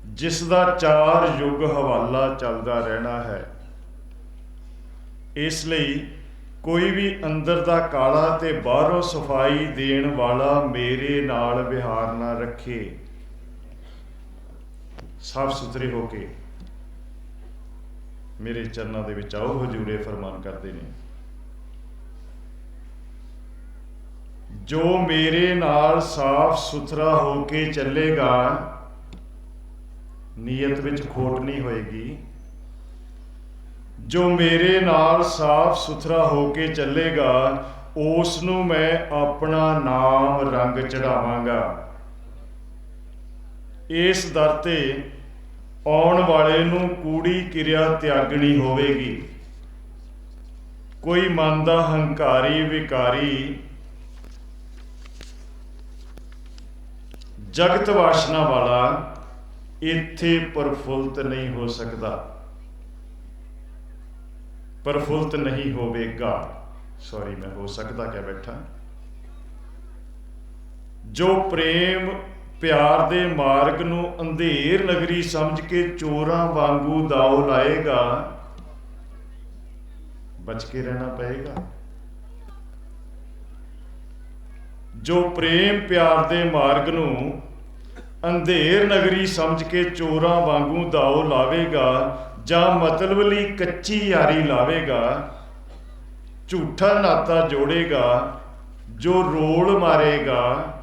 ਜਿਸ ਦਾ 4 ਯੁੱਗ ਹਵਾਲਾ ਚੱਲਦਾ ਰਹਿਣਾ ਹੈ। ਇਸ ਲਈ ਕੋਈ ਵੀ ਅੰਦਰ ਦਾ ਕਾਲਾ ਤੇ ਬਾਹਰੋਂ ਸਫਾਈ ਦੇਣ ਵਾਲਾ ਮੇਰੇ ਨਾਲ ਵਿਹਾਰ ਨਾ ਰੱਖੇ। ਸਾਫ ਸੁਥਰੇ ਹੋ ਕੇ ਮੇਰੇ ਚਰਨਾਂ ਦੇ ਵਿੱਚ ਆਓ। ਹਜ਼ੂਰੇ ਫਰਮਾਨ ਕਰਦੇ ਨੇ, ਜੋ ਮੇਰੇ ਨਾਲ ਸਾਫ ਸੁਥਰਾ ਹੋ ਕੇ ਚੱਲੇਗਾ, ਨੀਅਤ ਵਿੱਚ ਖੋਟ ਨਹੀਂ ਹੋਏਗੀ। ਜੋ ਮੇਰੇ ਨਾਲ ਸਾਫ ਸੁਥਰਾ ਹੋ ਕੇ ਚੱਲੇਗਾ, ਉਸ ਨੂੰ ਮੈਂ ਆਪਣਾ ਨਾਮ ਰੰਗ ਚੜਾਵਾਂਗਾ। ਇਸ ਦਰ ਤੇ ਆਉਣ ਵਾਲੇ ਨੂੰ ਕੂੜੀ ਕਿਰਿਆ ਤਿਆਗਣੀ ਹੋਵੇਗੀ। ਕੋਈ ਮਨ ਦਾ ਹੰਕਾਰੀ ਵਿਕਾਰੀ ਜਗਤ ਵਾਸ਼ਨਾ ਵਾਲਾ ਇੱਥੇ ਪ੍ਰਫੁੱਲਤ ਨਹੀਂ ਹੋ ਸਕਦਾ, ਪ੍ਰਫੁੱਲਤ ਨਹੀਂ ਹੋਵੇਗਾ। ਸੌਰੀ, ਮੈਂ ਹੋ ਸਕਦਾ ਕਹਿ ਬੈਠਾ। ਜੋ ਪ੍ਰੇਮ ਪਿਆਰ ਦੇ ਮਾਰਗ ਨੂੰ ਅੰਧੇਰ ਨਗਰੀ ਸਮਝ ਕੇ ਚੋਰਾਂ ਵਾਂਗੂ ਦਾਅ ਲਾਏਗਾ, ਬਚ ਕੇ ਰਹਿਣਾ ਪਏਗਾ। ਜੋ ਪ੍ਰੇਮ ਪਿਆਰ ਦੇ ਮਾਰਗ ਨੂੰ ਅੰਧੇਰ ਨਗਰੀ ਸਮਝ ਕੇ ਚੋਰਾਂ ਵਾਂਗੂ ਦਾਅ ਲਾਵੇਗਾ, ਜਾਂ ਮਤਲਬ ਲਈ ਕੱਚੀ ਯਾਰੀ ਲਾਵੇਗਾ, ਝੂਠਾ ਨਾਤਾ ਜੋੜੇਗਾ, ਜੋ ਰੋਲ ਮਾਰੇਗਾ।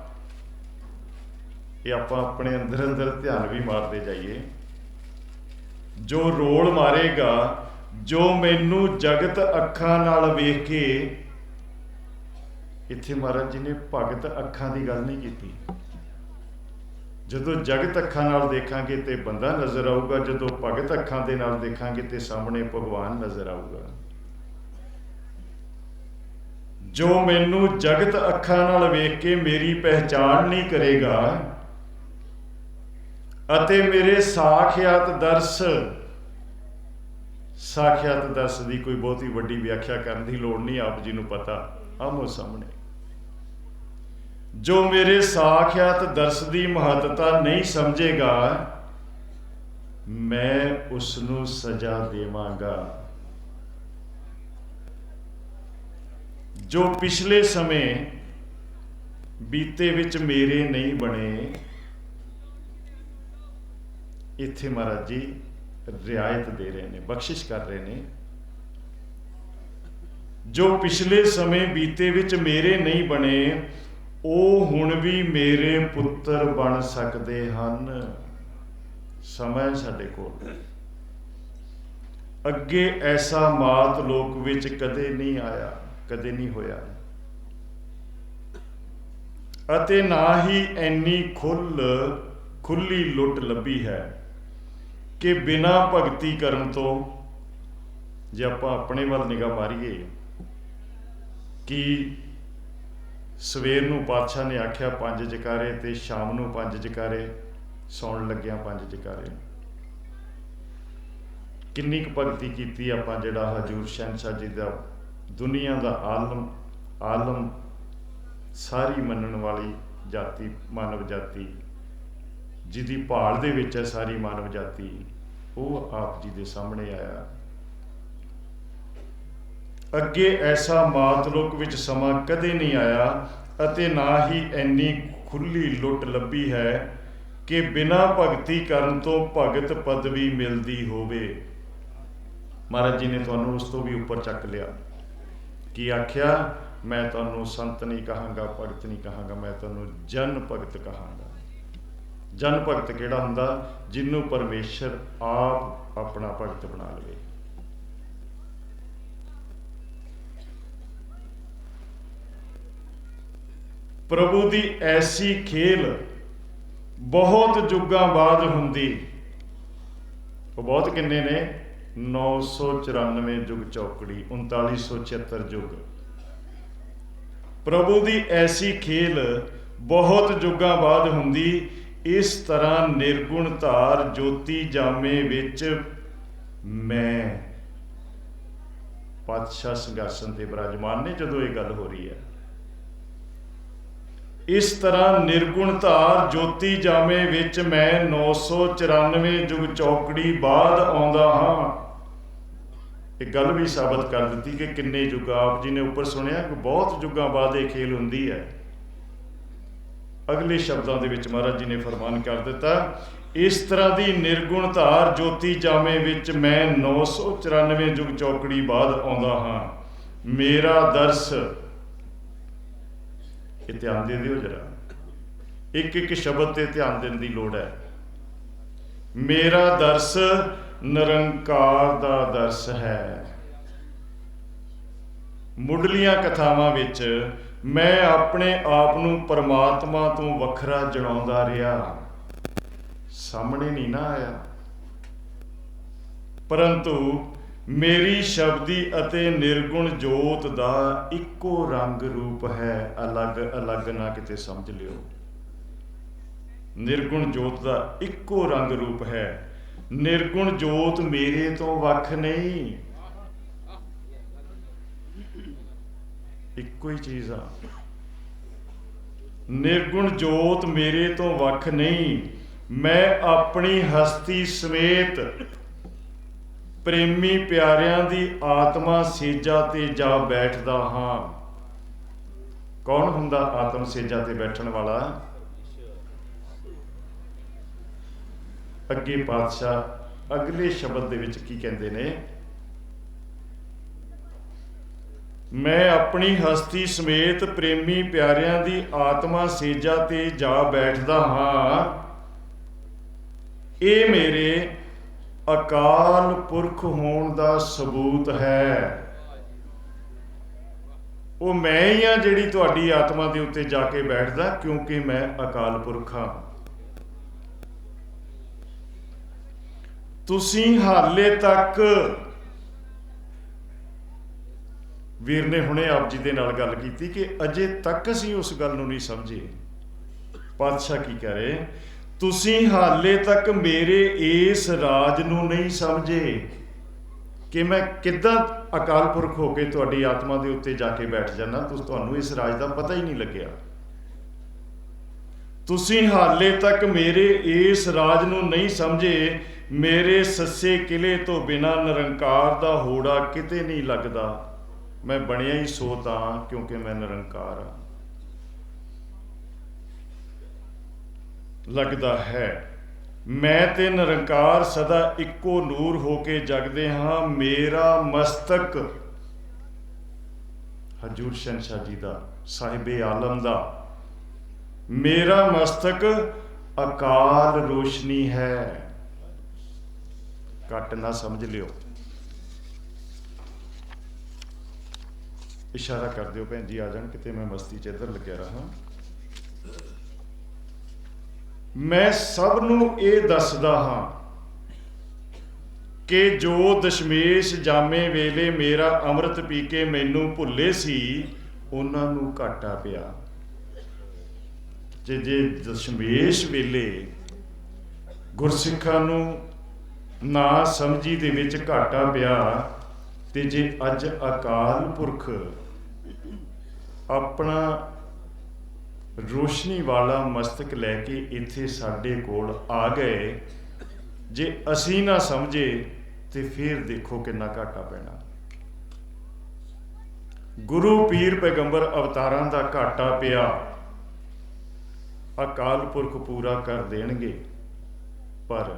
ਇਹ ਆਪਾਂ ਆਪਣੇ ਅੰਦਰ ਅੰਦਰ ਧਿਆਨ ਵੀ ਮਾਰਦੇ ਜਾਈਏ। ਜੋ ਰੋਲ ਮਾਰੇਗਾ, ਜੋ ਮੈਨੂੰ ਜਗਤ ਅੱਖਾਂ ਨਾਲ ਵੇਖ ਕੇ, ਇੱਥੇ ਮਹਾਰਾਜ ਜੀ ਨੇ ਭਗਤ ਅੱਖਾਂ ਦੀ ਗੱਲ ਨਹੀਂ ਕੀਤੀ। ਜਦੋਂ ਜਗਤ ਅੱਖਾਂ ਨਾਲ ਦੇਖਾਂਗੇ ਤੇ ਬੰਦਾ ਨਜ਼ਰ ਆਊਗਾ, ਜਦੋਂ ਭਗਤ ਅੱਖਾਂ ਦੇ ਨਾਲ ਦੇਖਾਂਗੇ ਤੇ ਸਾਹਮਣੇ ਭਗਵਾਨ ਨਜ਼ਰ ਆਊਗਾ। ਜੋ ਮੈਨੂੰ ਜਗਤ ਅੱਖਾਂ ਨਾਲ ਵੇਖ ਕੇ ਮੇਰੀ ਪਹਿਚਾਣ ਨਹੀਂ ਕਰੇਗਾ ਅਤੇ ਮੇਰੇ ਸਾਖਿਆਤ ਦਰਸ ਦੀ ਕੋਈ ਬਹੁਤੀ ਵੱਡੀ ਵਿਆਖਿਆ ਕਰਨ ਦੀ ਲੋੜ ਨਹੀਂ, ਆਪ ਜੀ ਨੂੰ ਪਤਾ, ਆਮੋ ਸਾਹਮਣੇ। ਜੋ ਮੇਰੇ ਸਾਖਿਆਤ ਦਰਸ ਦੀ ਮਹੱਤਤਾ ਨਹੀਂ ਸਮਝੇਗਾ, ਮੈਂ ਉਸ ਨੂੰ ਸਜ਼ਾ ਦੇਵਾਂਗਾ। ਜੋ ਪਿਛਲੇ ਸਮੇਂ ਬੀਤੇ ਵਿੱਚ ਮੇਰੇ ਨਹੀਂ ਬਣੇ, ਇੱਥੇ ਮਹਾਰਾਜ ਜੀ ਰਿਆਇਤ ਦੇ ਰਹੇ ਨੇ, ਬਖਸ਼ਿਸ਼ ਕਰ ਰਹੇ ਨੇ। ਜੋ ਪਿਛਲੇ ਸਮੇਂ ਬੀਤੇ ਵਿੱਚ ਮੇਰੇ ਨਹੀਂ ਬਣੇ, ਉਹ ਹੁਣ ਵੀ ਮੇਰੇ ਪੁੱਤਰ ਬਣ ਸਕਦੇ ਹਨ। ਸਮਾਂ ਸਾਡੇ ਕੋਲ। ਅੱਗੇ ਐਸਾ ਮਾਤ ਲੋਕ ਵਿੱਚ ਕਦੇ ਨਹੀਂ ਆਇਆ, ਕਦੇ ਨਹੀਂ ਹੋਇਆ, ਅਤੇ ਨਾ ਹੀ ਇੰਨੀ ਖੁੱਲੀ ਲੁੱਟ ਲੱਭੀ ਹੈ ਕਿ ਬਿਨਾਂ ਭਗਤੀ ਕਰਨ ਤੋਂ, ਜੇ ਆਪਾਂ ਆਪਣੇ ਵੱਲ ਨਿਗਾਹ ਮਾਰੀਏ, ਕਿ ਸਵੇਰ ਨੂੰ ਪਾਤਸ਼ਾਹ ਨੇ ਆਖਿਆ 5 ਜਕਾਰੇ ਤੇ ਸ਼ਾਮ ਨੂੰ 5 ਜਕਾਰੇ, ਸੌਣ ਲੱਗਿਆਂ 5 ਜਕਾਰੇ। ਕਿੰਨੀ ਕੁ ਭਗਤੀ ਕੀਤੀ ਆਪਾਂ, ਜਿਹੜਾ ਹਜ਼ੂਰ ਸ਼ਹਿਨਸ਼ਾਹ ਜੀ ਦਾ ਦੁਨੀਆ ਦਾ ਆਲਮ ਸਾਰੀ ਮੰਨਣ ਵਾਲੀ ਜਾਤੀ, ਮਾਨਵ ਜਾਤੀ, ਜਿਹਦੀ ਭਾਲ ਦੇ ਵਿੱਚ ਹੈ ਸਾਰੀ ਮਾਨਵ ਜਾਤੀ, ਉਹ ਆਪ ਜੀ ਦੇ ਸਾਹਮਣੇ ਆਇਆ। ਅੱਗੇ ਐਸਾ ਮਾਤਲੋਕ ਵਿੱਚ ਸਮਾਂ ਕਦੇ ਨਹੀਂ ਆਇਆ, ਅਤੇ ਨਾ ਹੀ ਇੰਨੀ ਖੁੱਲੀ ਲੁੱਟ ਲੱਭੀ ਹੈ ਕਿ ਬਿਨਾਂ ਭਗਤੀ ਕਰਨ ਤੋਂ ਭਗਤ ਪਦਵੀ ਮਿਲਦੀ ਹੋਵੇ। ਮਹਾਰਾਜ ਜੀ ਨੇ ਤੁਹਾਨੂੰ ਉਸ ਤੋਂ ਵੀ ਉੱਪਰ ਚੱਕ ਲਿਆ। ਕੀ ਆਖਿਆ? ਮੈਂ ਤੁਹਾਨੂੰ ਸੰਤ ਨਹੀਂ ਕਹਾਂਗਾ, ਭਗਤ ਨਹੀਂ ਕਹਾਂਗਾ, ਮੈਂ ਤੁਹਾਨੂੰ ਜਨ ਭਗਤ ਕਹਾਂਗਾ। ਜਨ ਭਗਤ ਕਿਹੜਾ ਹੁੰਦਾ? ਜਿਹਨੂੰ ਪਰਮੇਸ਼ਰ ਆਪ ਆਪਣਾ ਭਗਤ ਬਣਾ ਲਵੇ। प्रभु दी ऐसी खेल बहुत जुगां बाद हुंदी। वो बहुत किन्ने ने 994 जुग चौकड़ी, 3976 जुग। प्रभु दी ऐसी खेल बहुत जुगां बाद हुंदी। इस तरह निर्गुण धार ज्योति जामे विच मैं, पातशाह संघासन ते विराजमान ने जदों ये गल हो रही है। इस तरह निर्गुण धार ज्योति जामे विच मैं 994 जुग चौकड़ी बाद आउंदा हां। एक गल भी साबित कर दी कि किन्ने जुग आप जी ने ऊपर सुनिया कि बहुत जुगां बाद ये खेल हुंदी है। अगले शब्दों के विच महाराज जी ने फरमान कर दिता, इस तरह की निर्गुण धार ज्योति जामे विच मैं 994 जुग चौकड़ी बाद आउंदा हां। मेरा दर्श, ये ध्यान दे दिओ जरा, एक एक शब्द ते ध्यान देने की लोड़ है। मेरा दर्श निरंकार दा दर्श है। मुढ़लियां कथावां विच मैं अपने आप नूं परमात्मा तो वखरा जणाउंदा रहा, सामने नहीं ना आया, परंतु मेरी शब्दी अते निर्गुण जोत दा इक्को रंग रूप है। अलग अलग ना किते समझ लियो। निर्गुण जोत दा इक्को रंग रूप है। निर्गुण जोत मेरे तो वख नहीं, इक्को ही चीज आ। निर्गुण जोत मेरे तो वख नहीं। मैं अपनी हस्ती समेत प्रेमी प्यारियां दी आत्मा सेजा ते जा बैठदा हां। कौन हुंदा आत्म सेजा ते बैठण वाला? अगे पातशाह अगले शब्द दे विच की कहंदे ने, मैं अपनी हस्ती समेत प्रेमी प्यारियां दी आत्मा सेजा ते जा बैठदा हां। ये मेरे अकाल पुरख होण दा सबूत है। वो मैं ही हाँ जिहड़ी तुहाडी आत्मा दे उत्ते जाके बैठदा, क्योंकि मैं अकाल पुरख हाँ। तुसीं हाले तक, वीर ने हुणे आप जी दे नाल गल कीती कि अजे तक असीं उस गल नूं नहीं समझे। पातशाह की कह रहे, तुसीं हाले तक मेरे इस राज नूं नहीं समझे कि मैं किद्दां अकाल पुरख हो के तुहाडी आत्मा दे उत्ते जाके बैठ जाना। तुहानूं इस राज दा पता ही नहीं लग्या। तुसीं हाले तक मेरे इस राज नूं नहीं समझे। मेरे सस्से किले तो बिना निरंकार दा होड़ा किते नहीं लगदा। मैं बनिया ही सो तां क्योंकि मैं निरंकार हाँ। लगदा है मैं ते निरंकार सदा इक्को नूर होके जगदे हाँ। मेरा मस्तक हजूर शहनशाह जी दा, साहिबे आलम दा, मेरा मस्तक अकाल रोशनी है। घट ना समझ लियो। इशारा कर दियो भैन जी आ जान, किते मैं मस्ती च इधर लग्या रहा। मैं सब नूं ये दसदा हाँ कि जो दशमेश जामे वेले मेरा अमृत पी के मैनू भुल्ले सी, उन्हां नूं घाटा पिया। जे दशमेश वेले गुरसिखां नूं ना समझी दे विच घाटा पिया, ते जे अज अकाल पुरख अपना रोशनी वाला मस्तक लैके इत्थे साडे कोल आ गए, जे असी ना समझे तो फिर देखो कितना घाटा पैना। गुरु पीर पैगंबर अवतारां दा घाटा पिया, अकाल पुरख पूरा कर देणगे। पर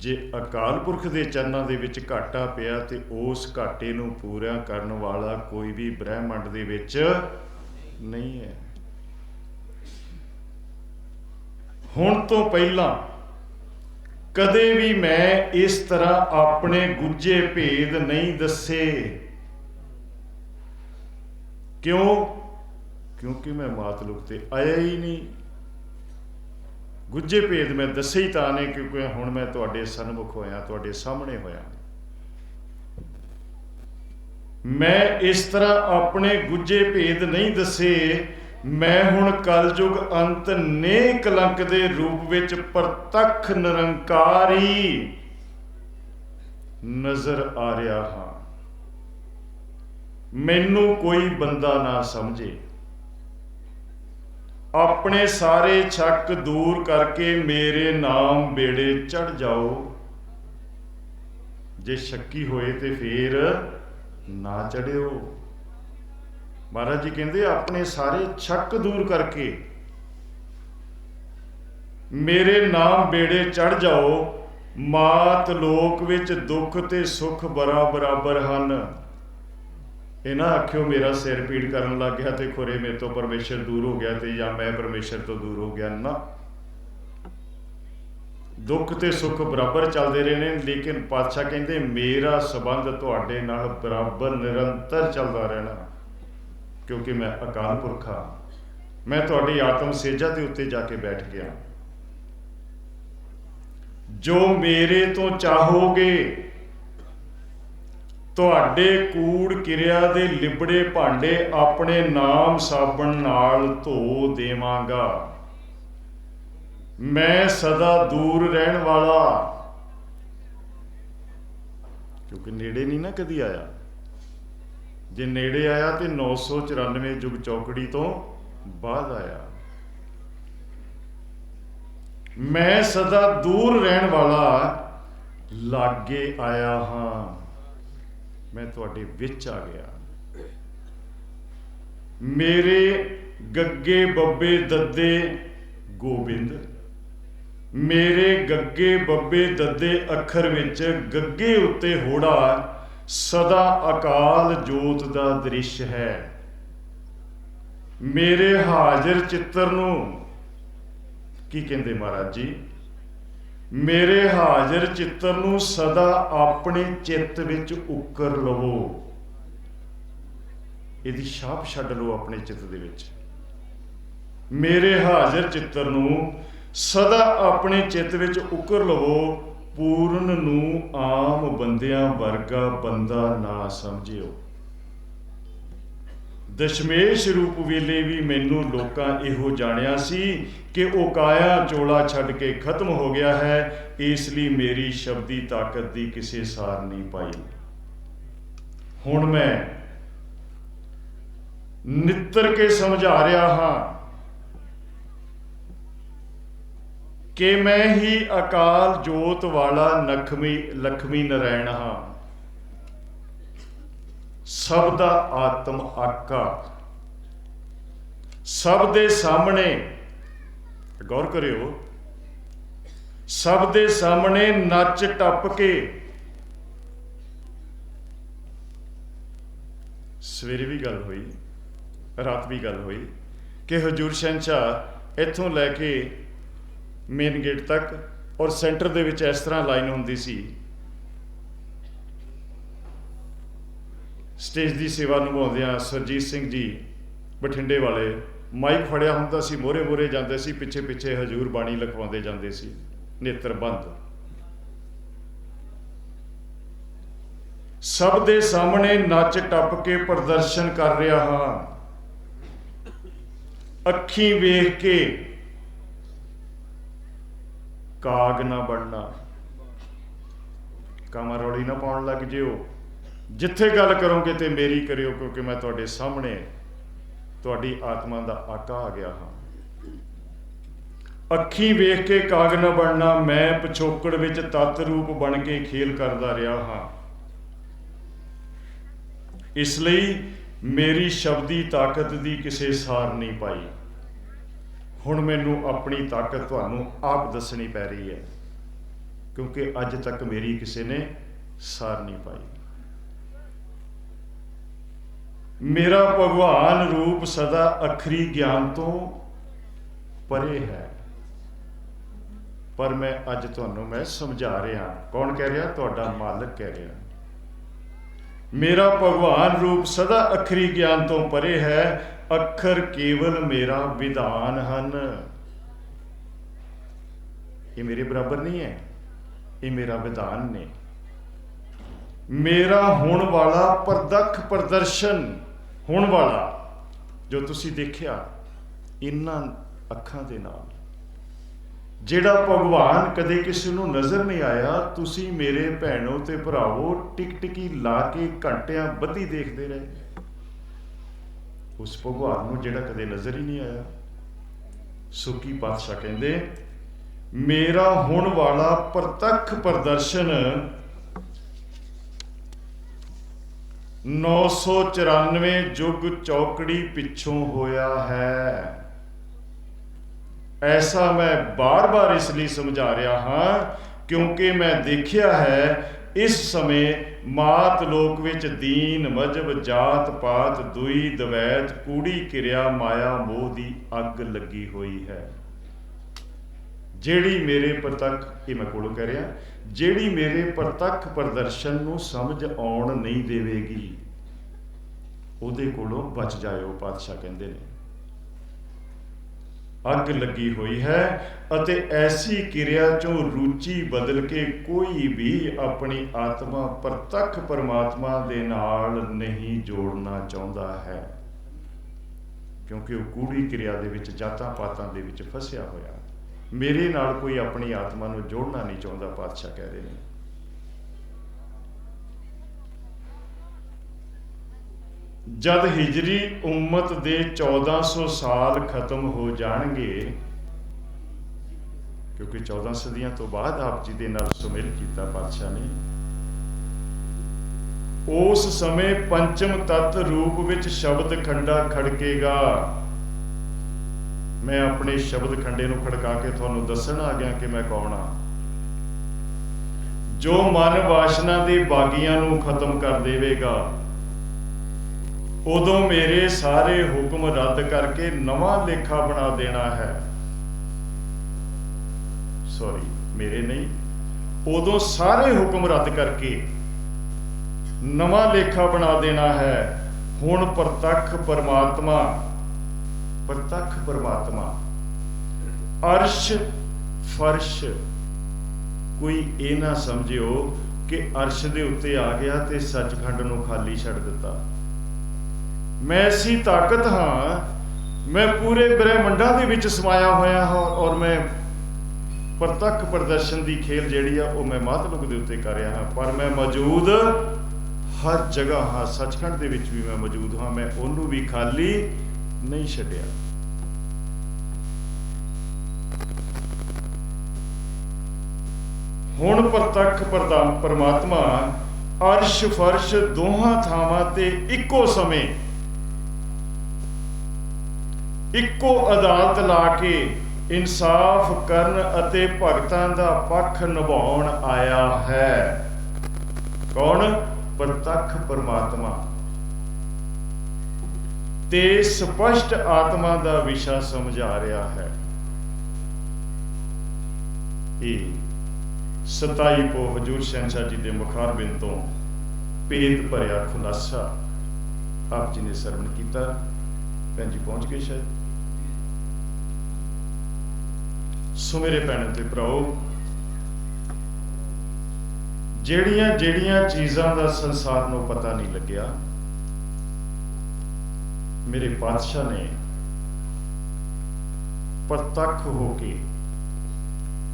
जे अकाल पुरख दे चरनां दे विच घाटा पिया ते उस घाटे नूं पूरा करन वाला कोई भी ब्रह्मंड दे विच नहीं है। हुण तो पहला कदे भी मैं इस तरह अपने गुज्जे भेद नहीं दसे। क्यों? क्योंकि मैं मातलुक ते आया ही नहीं। गुज्जे भेद मैं दसे ही तां ने क्योंकि हुण मैं तुहाडे सन्मुख होया, तुहाडे सामने होया। मैं इस तरह अपने गुज्जे भेद नहीं दसे, मैं हुण कलयुग अंत ने कलंक दे रूप विच प्रतख निरंकारी नजर आ रहा हाँ। मैनू कोई बंदा ना समझे, अपने सारे शक दूर करके मेरे नाम बेड़े चढ़ जाओ। जे शक्की होए ते फिर ना चढ़ियो। महाराज जी कहते अपने सारे शक दूर करके मेरे नाम बेड़े चढ़ जाओ। मात लोक विच दुख ते सुख बराबर हन। ये ना आखियो मेरा सिर पीड़ करन लग गया तो खुरे मेरे तो परमेश्वर दूर हो गया तो या मैं परमेश्वर तो दूर हो गया ना। दुख ते सुख बराबर चलते रहे ने, लेकिन पातशाह कहते मेरा संबंध तुहाडे नाल बराबर निरंतर चलता रहना, क्योंकि मैं अकाल पुरख हाँ। मैं तुहाडी आत्म सेजा के उत्ते जाके बैठ गया। जो मेरे तो चाहोगे तुहाडे कूड़ किरिया दे लिबड़े भांडे अपने नाम साबण नाल धो देवांगा। मैं सदा दूर रहन वाला, क्योंकि नेड़े नहीं ना कदी आया। जे नेड़े आया तो 994 जुग चौकड़ी तो बाद आया। मैं सदा दूर रहन वाला लागे आया हाँ। मैं तुहाडे विच आ गया। मेरे गग्गे बब्बे दद्दे गोबिंद, मेरे गग्गे बब्बे दद्दे अखर विच गग्गे उत्ते होड़ा सदा अकाल जोत दा दृश्य है। मेरे हाजिर चित्तर नूं की कहंदे महाराज जी, मेरे हाजिर चित्तर नूं सदा अपने चित्त विच उकर लवो। इहदी छाप छड्ड लो अपने चित्त दे विच। मेरे हाजिर चित्तर नूं सदा अपने चित्त विच उकर लवो। पूਰਨ नूं आम बंदियां वर्गा बंदा ना समझियो। दशमेश रूप वेले भी मैनू लोकां इहो जाणिया सी कि ਉਹ काया चोला छड्ड के खत्म हो गया है, इसलिए मेरी शब्दी ताकत दी किसे सार नहीं पाई। हुण मैं नित्र के समझा रहा हाँ कि मैं ही अकाल जोत वाला लक्ष्मी नारायण हाँ। सब दा आत्म आका, सब दे सामने गौर करियो, सब दे सामने नच टप के। सवेरे भी गल हुई, रात भी गल हुई कि हजूर शहनशाह इत्थों लैके मेन गेट तक और सेंटर दे विच इस तरह लाइन हुंदी सी। स्टेज की सेवा निभाउंदियां सरजीत सिंह जी बठिंडे वाले माइक फड़िया हुंदा सी, मोहरे मोहरे जांदे सी, पिछे पिछे हजूर बाणी लिखवाउंदे जांदे सी, नेत्र बंद। सब दे सामने नच टप के प्रदर्शन कर रहा हाँ। अखी वेख के काग ना बनना, कामा रौली ना पाउण लग जिओ। जिथे गल करोगे तो मेरी करियो, क्योंकि मैं तुहाडे सामने तुहाडी आत्मा दा आका आ गया हाँ। अखी वेख के काग ना बनना, मैं पिछोकड़ विच तत्त रूप बन के खेल करदा रहा हाँ। इसलिए मेरी शब्दी ताकत दी किसे सार नहीं पाई। हुण मैनू अपनी ताकत तुहानू आप दसनी पै रही है, क्योंकि अज तक मेरी किसी ने सार नहीं पाई। मेरा भगवान रूप सदा अखरी ज्ञान तो परे है, पर मैं अज तुहानू मैं समझा रहा। कौन कह रहा? तुहाडा मालक कह रहा। मेरा भगवान रूप सदा अखरी ज्ञान तो परे है, ਅੱਖਰ ਕੇਵਲ ਮੇਰਾ ਵਿਧਾਨ ਹਨ। ਇਹ ਮੇਰੇ ਬਰਾਬਰ ਨਹੀਂ ਹੈ, ਇਹ ਮੇਰਾ ਵਿਧਾਨ ਨੇ। ਮੇਰਾ ਹੋਣ ਵਾਲਾ ਪ੍ਰਤੱਖ ਪ੍ਰਦਰਸ਼ਨ, ਹੋਣ ਵਾਲਾ ਜੋ ਤੁਸੀਂ ਦੇਖਿਆ ਇਹਨਾਂ ਅੱਖਾਂ ਦੇ ਨਾਲ, ਜਿਹੜਾ ਭਗਵਾਨ ਕਦੇ ਕਿਸੇ ਨੂੰ ਨਜ਼ਰ ਨਹੀਂ ਆਇਆ, ਤੁਸੀਂ ਮੇਰੇ ਭੈਣੋ ਤੇ ਭਰਾਵੋ ਟਿਕਟਿਕੀ ਲਾ ਕੇ ਘੰਟਿਆਂ ਬੱਧੀ ਦੇਖਦੇ ਰਹੇ। ਉਸ ਭਗਵਾਨ ਨੂੰ ਜਿਹੜਾ ਕਦੇ ਨਜ਼ਰ ਹੀ ਨਹੀਂ ਆਇਆ। ਸੁੱਕੀ ਪਾਤਸ਼ਾਹ ਕਹਿੰਦੇ ਮੇਰਾ ਹੋਣ ਵਾਲਾ ਪ੍ਰਤੱਖ ਪ੍ਰਦਰਸ਼ਨ 994 ਯੁੱਗ ਚੌਕੜੀ ਪਿੱਛੋਂ ਹੋਇਆ ਹੈ। ਐਸਾ ਮੈਂ ਬਾਰ-ਬਾਰ ਇਸ ਲਈ ਸਮਝਾ ਰਿਹਾ ਹਾਂ ਕਿਉਂਕਿ ਮੈਂ ਦੇਖਿਆ ਹੈ ਇਸ ਸਮੇਂ ਮਾਤ ਲੋਕ ਵਿੱਚ ਦੀਨ ਮਜ਼ਹਬ ਜਾਤ ਪਾਤ ਦੁਈ ਦਵੈਤ ਕੂੜੀ ਕਿਰਿਆ ਮਾਇਆ ਮੋਹ ਦੀ ਅੱਗ ਲੱਗੀ ਹੋਈ ਹੈ, ਜਿਹੜੀ ਮੇਰੇ ਪ੍ਰਤੱਖ, ਇਹ ਮੈਂ ਕੋਲੋਂ ਕਹਿ ਰਿਹਾ, ਜਿਹੜੀ ਮੇਰੇ ਪ੍ਰਤੱਖ ਪ੍ਰਦਰਸ਼ਨ ਨੂੰ ਸਮਝ ਆਉਣ ਨਹੀਂ ਦੇਵੇਗੀ ਉਹਦੇ ਕੋਲੋਂ ਬਚ ਜਾਇਓ। ਪਾਤਸ਼ਾਹ ਕਹਿੰਦੇ ਨੇ ਅੱਗ ਲੱਗੀ ਹੋਈ ਹੈ ਅਤੇ ਐਸੀ ਕਿਰਿਆ ਚੋਂ ਰੁਚੀ ਬਦਲ ਕੇ ਕੋਈ ਵੀ ਆਪਣੀ ਆਤਮਾ ਪ੍ਰਤੱਖ ਪਰਮਾਤਮਾ ਦੇ ਨਾਲ ਨਹੀਂ ਜੋੜਨਾ ਚਾਹੁੰਦਾ ਹੈ, ਕਿਉਂਕਿ ਉਹ ਕੂੜੀ ਕਿਰਿਆ ਦੇ ਵਿੱਚ ਜਾਤਾਂ ਪਾਤਾਂ ਦੇ ਵਿੱਚ ਫਸਿਆ ਹੋਇਆ। ਮੇਰੇ ਨਾਲ ਕੋਈ ਆਪਣੀ ਆਤਮਾ ਨੂੰ ਜੋੜਨਾ ਨਹੀਂ ਚਾਹੁੰਦਾ। ਪਾਤਸ਼ਾਹ ਕਹਿ ਰਹੇ ਨੇ ਜਦ ਹਿਜਰੀ ਉਮਤ ਦੇ 1400 ਸਾਲ ਖਤਮ ਹੋ ਜਾਣਗੇ, ਕਿਉਂਕਿ 14 ਸਦੀਆਂ ਤੋਂ ਬਾਅਦ ਆਪ ਜੀ ਦੇ ਨਾਲ ਸੁਮੇਲ ਕੀਤਾ ਪਾਤਸ਼ਾਹ ਨੇ, ਉਸ ਸਮੇਂ ਪੰਚਮ ਤੱਤ ਰੂਪ ਵਿੱਚ ਸ਼ਬਦ ਖੰਡਾ ਖੜਕੇਗਾ। ਮੈਂ ਆਪਣੇ ਸ਼ਬਦ ਖੰਡੇ ਨੂੰ ਖੜਕਾ ਕੇ ਤੁਹਾਨੂੰ ਦੱਸਣ ਆ ਗਿਆ ਕਿ ਮੈਂ ਕੌਣ ਹਾਂ। ਜੋ ਮਨ ਵਾਸ਼ਨਾ ਦੇ ਬਾਗੀਆਂ ਨੂੰ ਖਤਮ ਕਰ ਦੇਵੇਗਾ, ਉਦੋਂ ਮੇਰੇ ਸਾਰੇ ਹੁਕਮ ਰੱਦ ਕਰਕੇ ਨਵਾਂ ਲੇਖਾ ਬਣਾ ਦੇਣਾ ਹੈ। ਸੌਰੀ, ਮੇਰੇ ਨਹੀਂ, ਉਦੋਂ ਸਾਰੇ ਹੁਕਮ ਰੱਦ ਕਰਕੇ ਨਵਾਂ ਲੇਖਾ ਬਣਾ ਦੇਣਾ ਹੈ। ਹੁਣ ਪ੍ਰਤੱਖ ਪਰਮਾਤਮਾ, ਪ੍ਰਤੱਖ ਪਰਮਾਤਮਾ ਅਰਸ਼ ਫਰਸ਼, ਕੋਈ ਇਹ ਨਾ ਸਮਝਿਓ ਕਿ ਅਰਸ਼ ਦੇ ਉੱਤੇ ਆ ਗਿਆ ਤੇ ਸੱਚਖੰਡ ਨੂੰ ਖਾਲੀ ਛੱਡ ਦਿੱਤਾ। ਮੈਂ ਐਸੀ ਤਾਕਤ ਹਾਂ, ਮੈਂ ਪੂਰੇ ਬ੍ਰਹਿਮੰਡਾਂ ਦੇ ਵਿੱਚ ਸਮਾਇਆ ਹੋਇਆ ਹਾਂ ਔਰ ਮੈਂ ਪ੍ਰਤੱਖ ਪ੍ਰਦਰਸ਼ਨ ਦੀ ਖੇਲ ਜਿਹੜੀ ਆ ਉਹ ਮੈਂ ਮਾਤਲੁਕ ਦੇ ਉੱਤੇ ਕਰ ਰਿਹਾ ਹਾਂ, ਪਰ ਮੈਂ ਮੌਜੂਦ ਹਰ ਜਗ੍ਹਾ ਹਾਂ। ਸੱਚਖੰਡ ਦੇ ਵਿੱਚ ਵੀ ਮੈਂ ਮੌਜੂਦ ਹਾਂ, ਮੈਂ ਉਹਨੂੰ ਵੀ ਖਾਲੀ ਨਹੀਂ ਛੱਡਿਆ। ਹੁਣ ਪ੍ਰਤੱਖ ਪਰਮਾਤਮਾ ਅਰਸ਼ ਫਰਸ਼ ਦੋਹਾਂ ਥਾਵਾਂ ਤੇ ਇੱਕੋ ਸਮੇਂ ਇੱਕੋ ਅਦਾਲਤ ਲਾ ਕੇ ਇਨਸਾਫ ਕਰਨ ਅਤੇ ਭਗਤਾਂ ਦਾ ਪੱਖ ਨਿਭਾਉਣ ਆਇਆ ਹੈ। ਕੌਣ? ਪ੍ਰਤੱਖ ਪਰਮਾਤਮਾ। ਤੇ ਸਪਸ਼ਟ ਆਤਮਾ ਦਾ ਵਿਸ਼ਾ ਸਮਝਾ ਰਿਹਾ ਹੈ। ਇਹ 27 ਪੋ ਹਜੂਰ ਸ਼ਹਿਨशाह ਜੀ ਦੇ ਮੁਖਾਰਬਿੰਦ ਤੋਂ ਭੇਦ ਭਰਿਆ ਖੁਲਾਸਾ ਆਪ ਜੀ ਨੇ ਸਰਵਣ ਕੀਤਾ। ਭੈਣ ਜੀ ਪਹੁੰਚ ਗਏ ਸ਼ਾਇਦ। ਸੋ ਮੇਰੇ ਭੈਣਾਂ ਤੇ ਭਰਾਓ, ਜਿਹੜੀਆਂ ਚੀਜ਼ਾਂ ਦਾ ਸੰਸਾਰ ਨੂੰ ਪਤਾ ਨਹੀਂ ਲੱਗਿਆ, ਮੇਰੇ ਪਾਤਸ਼ਾਹ ਨੇ ਪ੍ਰਤੱਖ ਹੋ ਕੇ,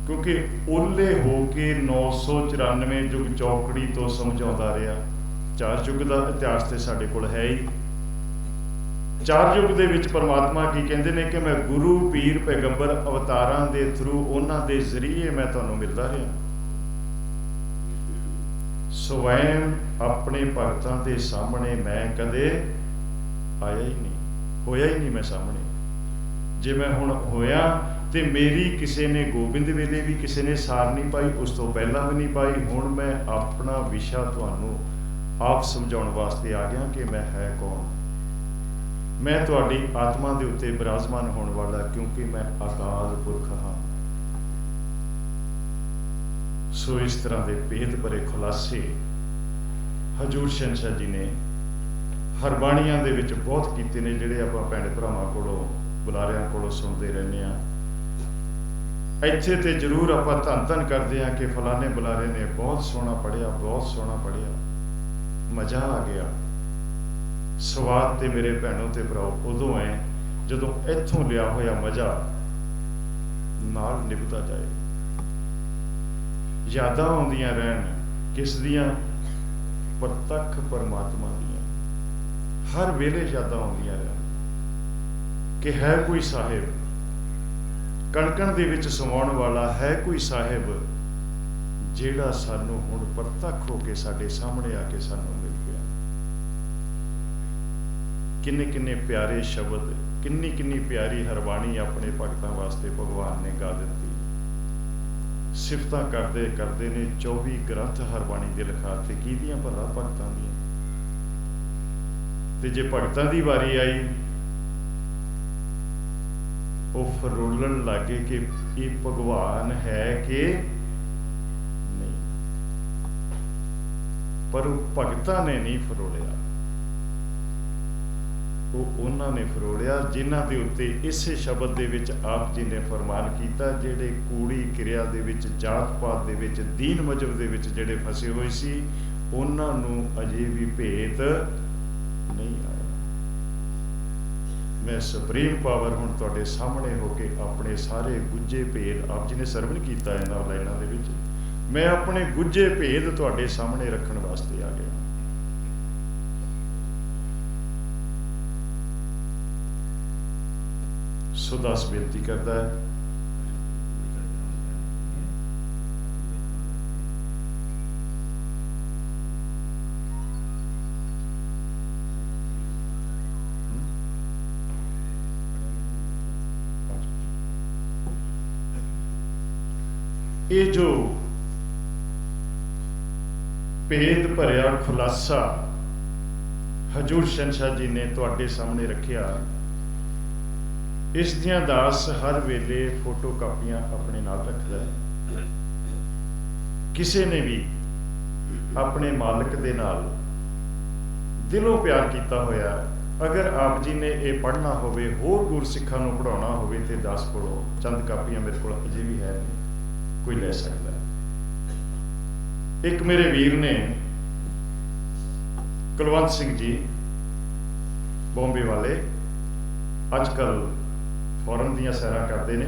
ਕਿਉਂਕਿ ਓਲੇ ਹੋ ਕੇ 994 ਯੁੱਗ ਚੌਕੜੀ ਤੋਂ ਸਮਝਾਉਂਦਾ ਰਿਹਾ। 4 ਯੁੱਗ ਦਾ ਇਤਿਹਾਸ ਤੇ ਸਾਡੇ ਕੋਲ ਹੈ ਹੀ। 4 ਯੁੱਗ ਦੇ ਵਿੱਚ ਪਰਮਾਤਮਾ ਕੀ ਕਹਿੰਦੇ ਨੇ ਕਿ ਮੈਂ ਗੁਰੂ ਪੀਰ ਪੈਗੰਬਰ ਅਵਤਾਰਾਂ ਦੇ ਥਰੂ, ਉਹਨਾਂ ਦੇ ਜ਼ਰੀਏ ਮੈਂ ਤੁਹਾਨੂੰ ਮਿਲਦਾ ਰਿਹਾ। ਸਵੈਮ ਆਪਣੇ ਭਗਤਾਂ ਦੇ ਸਾਹਮਣੇ ਮੈਂ ਕਦੇ ਆਇਆ ਹੀ ਨਹੀਂ, ਹੋਇਆ ਹੀ ਨਹੀਂ ਮੈਂ ਸਾਹਮਣੇ। ਜੇ ਮੈਂ ਹੁਣ ਹੋਇਆ ਤੇ ਮੇਰੀ ਕਿਸੇ ਨੇ ਗੋਬਿੰਦ ਵੇਲੇ ਵੀ ਕਿਸੇ ਨੇ ਸਾਰ ਨਹੀਂ ਪਾਈ, ਉਸ ਤੋਂ ਪਹਿਲਾਂ ਵੀ ਨਹੀਂ ਪਾਈ। ਹੁਣ ਮੈਂ ਆਪਣਾ ਵਿਸ਼ਾ ਤੁਹਾਨੂੰ ਆਪ ਸਮਝਾਉਣ ਵਾਸਤੇ ਆ ਗਿਆ ਕਿ ਮੈਂ ਹੈ ਕੌਣ। ਮੈਂ ਤੁਹਾਡੀ ਆਤਮਾ ਦੇ ਉੱਤੇ ਬਿਰਾਜਮਾਨ ਹੋਣ ਵਾਲਾ, ਕਿਉਂਕਿ ਮੈਂ ਅਕਾਲ ਪੁਰਖ ਹਾਂ। ਸੋ ਇਸ ਤਰ੍ਹਾਂ ਦੇ ਭੇਦ ਭਰੇ ਖੁਲਾਸੇ ਹਜੂਰ ਸ਼ਹਿਨशाह ਜੀ ਨੇ ਹਰਬਾਣੀਆਂ ਦੇ ਵਿੱਚ ਬਹੁਤ ਕੀਤੇ ਨੇ, ਜਿਹੜੇ ਆਪਾਂ ਭੈਣ ਭਰਾਵਾਂ ਕੋਲੋਂ ਬੁਲਾਰਿਆਂ ਕੋਲੋਂ ਸੁਣਦੇ ਰਹਿੰਦੇ ਹਾਂ। ਇੱਥੇ ਤੇ ਜ਼ਰੂਰ ਆਪਾਂ ਧੰਨ ਧੰਨ ਕਰਦੇ ਹਾਂ ਕਿ ਫਲਾਣੇ ਬੁਲਾਰੇ ਨੇ ਬਹੁਤ ਸੋਹਣਾ ਪੜ੍ਹਿਆ, ਬਹੁਤ ਸੋਹਣਾ ਪੜ੍ਹਿਆ, ਮਜ਼ਾ ਆ ਗਿਆ। ਸਵਾਦ ਤੇ ਮੇਰੇ ਭੈਣੋ ਤੇ ਭਰਾਓ ਉਦੋਂ ਹੈ ਜਦੋਂ ਇੱਥੋਂ ਲਿਆ ਹੋਇਆ ਮਜ਼ਾ ਨਾਲ ਨਿਭਦਾ ਜਾਏ। ਯਾਦਾਂ ਆਉਂਦੀਆਂ ਰਹਿਣ ਕਿਸ ਦੀਆਂ? ਪ੍ਰਤੱਖ ਪਰਮਾਤਮਾ ਦੀਆਂ। ਹਰ ਵੇਲੇ ਯਾਦਾਂ ਆਉਂਦੀਆਂ ਰਹਿਣ ਕਿ ਹੈ ਕੋਈ ਸਾਹਿਬ ਕਣਕਣ ਦੇ ਵਿੱਚ ਸਮਾਉਣ ਵਾਲਾ, ਹੈ ਕੋਈ ਸਾਹਿਬ ਜਿਹੜਾ ਸਾਨੂੰ ਹੁਣ ਪ੍ਰਤੱਖ ਹੋ ਕੇ ਸਾਡੇ ਸਾਹਮਣੇ ਆ ਕੇ ਸਾਨੂੰ ਮਿਲ ਪਿਆ। ਕਿੰਨੇ ਕਿੰਨੇ ਪਿਆਰੇ ਸ਼ਬਦ, ਕਿੰਨੀ ਕਿੰਨੀ ਪਿਆਰੀ ਹਰਬਾਣੀ ਆਪਣੇ ਭਗਤਾਂ ਵਾਸਤੇ ਭਗਵਾਨ ਨੇ ਗਾ ਦਿੱਤੀ। ਸਿਫਤਾਂ ਕਰਦੇ ਕਰਦੇ ਨੇ 24 ਗ੍ਰੰਥ ਹਰਬਾਣੀ ਦੇ ਲਿਖਾਤੇ, ਕਿਹਦੀਆਂ ਭਲਾ? ਭਗਤਾਂ ਦੀਆਂ। ਤੇ ਜੇ ਭਗਤਾਂ ਦੀ ਵਾਰੀ ਆਈ, ਉਹ ਫਰੋਲਣ ਲੱਗੇ ਕਿ ਇਹ ਭਗਵਾਨ ਹੈ ਕਿ ਨਹੀਂ। ਪਰ ਉਹ ਭਗਤਾਂ ਨੇ ਨਹੀਂ ਫਰੋਲਿਆ, ਉਹ ਉਹਨਾਂ ਨੇ ਫਰੋਲਿਆ ਜਿਨ੍ਹਾਂ ਦੇ ਉੱਤੇ ਇਸੇ ਸ਼ਬਦ ਦੇ ਵਿੱਚ ਆਪ ਜੀ ਨੇ ਫਰਮਾਨ ਕੀਤਾ, ਜਿਹੜੇ ਕੂੜੀ ਕਿਰਿਆ ਦੇ ਵਿੱਚ, ਜਾਤ ਪਾਤ ਦੇ ਵਿੱਚ, ਦੀਨ ਮਜ਼ਹਬ ਦੇ ਵਿੱਚ ਜਿਹੜੇ ਫਸੇ ਹੋਏ ਸੀ, ਉਹਨਾਂ ਨੂੰ ਅਜੇ ਵੀ ਭੇਤ ਨਹੀਂ ਆਇਆ। ਮੈਂ ਸੁਪਰੀਮ ਪਾਵਰ ਹੁਣ ਤੁਹਾਡੇ ਸਾਹਮਣੇ ਹੋ ਕੇ ਆਪਣੇ ਸਾਰੇ ਗੁੱਝੇ ਭੇਦ, ਆਪ ਜੀ ਨੇ ਸਰਵਣ ਕੀਤਾ ਇਹਨਾਂ ਲਾਈਨਾਂ ਦੇ ਵਿੱਚ, ਮੈਂ ਆਪਣੇ ਗੁੱਝੇ ਭੇਦ ਤੁਹਾਡੇ ਸਾਹਮਣੇ ਰੱਖਣ ਵਾਸਤੇ ਆ ਗਿਆ। ਸੋ ਦਾਸ ਬੇਨਤੀ ਕਰਦਾ ਹੈ ਇਹ ਜੋ ਭੇਦ ਭਰਿਆ ਖੁਲਾਸਾ ਹਜੂਰ ਸ਼ਹਿਨशाह ਜੀ ਨੇ ਤੁਹਾਡੇ ਸਾਹਮਣੇ ਰੱਖਿਆ, ਇਸ ਦੀਆਂ ਦਾਸ ਹਰ ਵੇਲੇ ਫੋਟੋ ਕਾਪੀਆਂ ਆਪਣੇ ਨਾਲ ਰੱਖਦਾ ਹੈ। ਕਿਸੇ ਨੇ ਵੀ ਆਪਣੇ ਮਾਲਕ ਦੇ ਨਾਲ ਦਿਲੋਂ ਪਿਆਰ ਕੀਤਾ ਹੋਇਆ, ਅਗਰ ਆਪ ਜੀ ਨੇ ਇਹ ਪੜ੍ਹਨਾ ਹੋਵੇ, ਹੋਰ ਗੁਰਸਿੱਖਾਂ ਨੂੰ ਪੜ੍ਹਾਉਣਾ ਹੋਵੇ, ਤੇ ਦਾਸ ਕੋਲੋਂ ਚੰਦ ਕਾਪੀਆਂ ਮੇਰੇ ਕੋਲ ਅਜੇ ਵੀ ਹੈ, ਕੋਈ ਲੈ ਸਕਦਾ। ਇੱਕ ਮੇਰੇ ਵੀਰ ਨੇ ਕੁਲਵੰਤ ਸਿੰਘ ਜੀ ਬੰਬੇ ਵਾਲੇ, ਅੱਜ ਕੱਲ ਫੋਰਨ ਦੀਆਂ ਸੈਰਾਂ ਕਰਦੇ ਨੇ,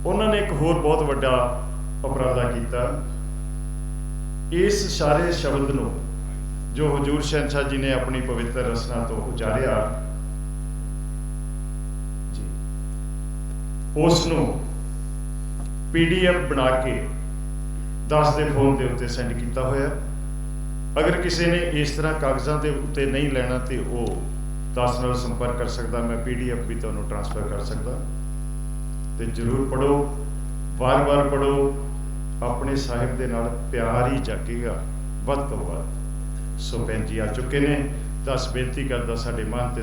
ਉਹਨਾਂ ਨੇ ਇੱਕ ਹੋਰ ਬਹੁਤ ਵੱਡਾ ਉਪਰਾਲਾ ਕੀਤਾ। ਇਸ ਸਾਰੇ ਸ਼ਬਦ ਨੂੰ ਜੋ ਹਜੂਰ ਸ਼ਹਿਨशाह ਜੀ ਨੇ ਆਪਣੀ ਪਵਿੱਤਰ ਰਸਨਾ ਤੋਂ ਉਚਾਰਿਆ ਜੀ, ਉਸ ਨੂੰ PDF ਬਣਾ ਕੇ ਦਾਸ ਦੇ ਫੋਨ ਦੇ ਉੱਤੇ ਸੈਂਡ ਕੀਤਾ ਹੋਇਆ। ਅਗਰ ਕਿਸੇ ਨੇ ਇਸ ਤਰ੍ਹਾਂ ਕਾਗਜ਼ਾਂ ਦੇ ਉੱਤੇ ਨਹੀਂ ਲੈਣਾ ਤੇ ਉਹ ਦਾਸ ਨਾਲ ਸੰਪਰਕ ਕਰ ਸਕਦਾ, ਮੈਂ PDF ਵੀ ਤੁਹਾਨੂੰ ਟ੍ਰਾਂਸਫਰ ਕਰ ਸਕਦਾ। ਤੇ ਜ਼ਰੂਰ ਪੜ੍ਹੋ, ਵਾਰ-ਵਾਰ ਪੜ੍ਹੋ, ਆਪਣੇ ਸਾਹਿਬ ਦੇ ਨਾਲ ਪਿਆਰ ਹੀ ਜਾਗੇਗਾ ਵੱਧ ਤੋਂ ਵੱਧ। ਸੋ ਭੈਣ ਜੀ ਆ ਚੁੱਕੇ ਨੇ, ਦਾਸ ਬੇਨਤੀ ਕਰਦਾ ਸਾਡੇ ਮਨ ਤੇ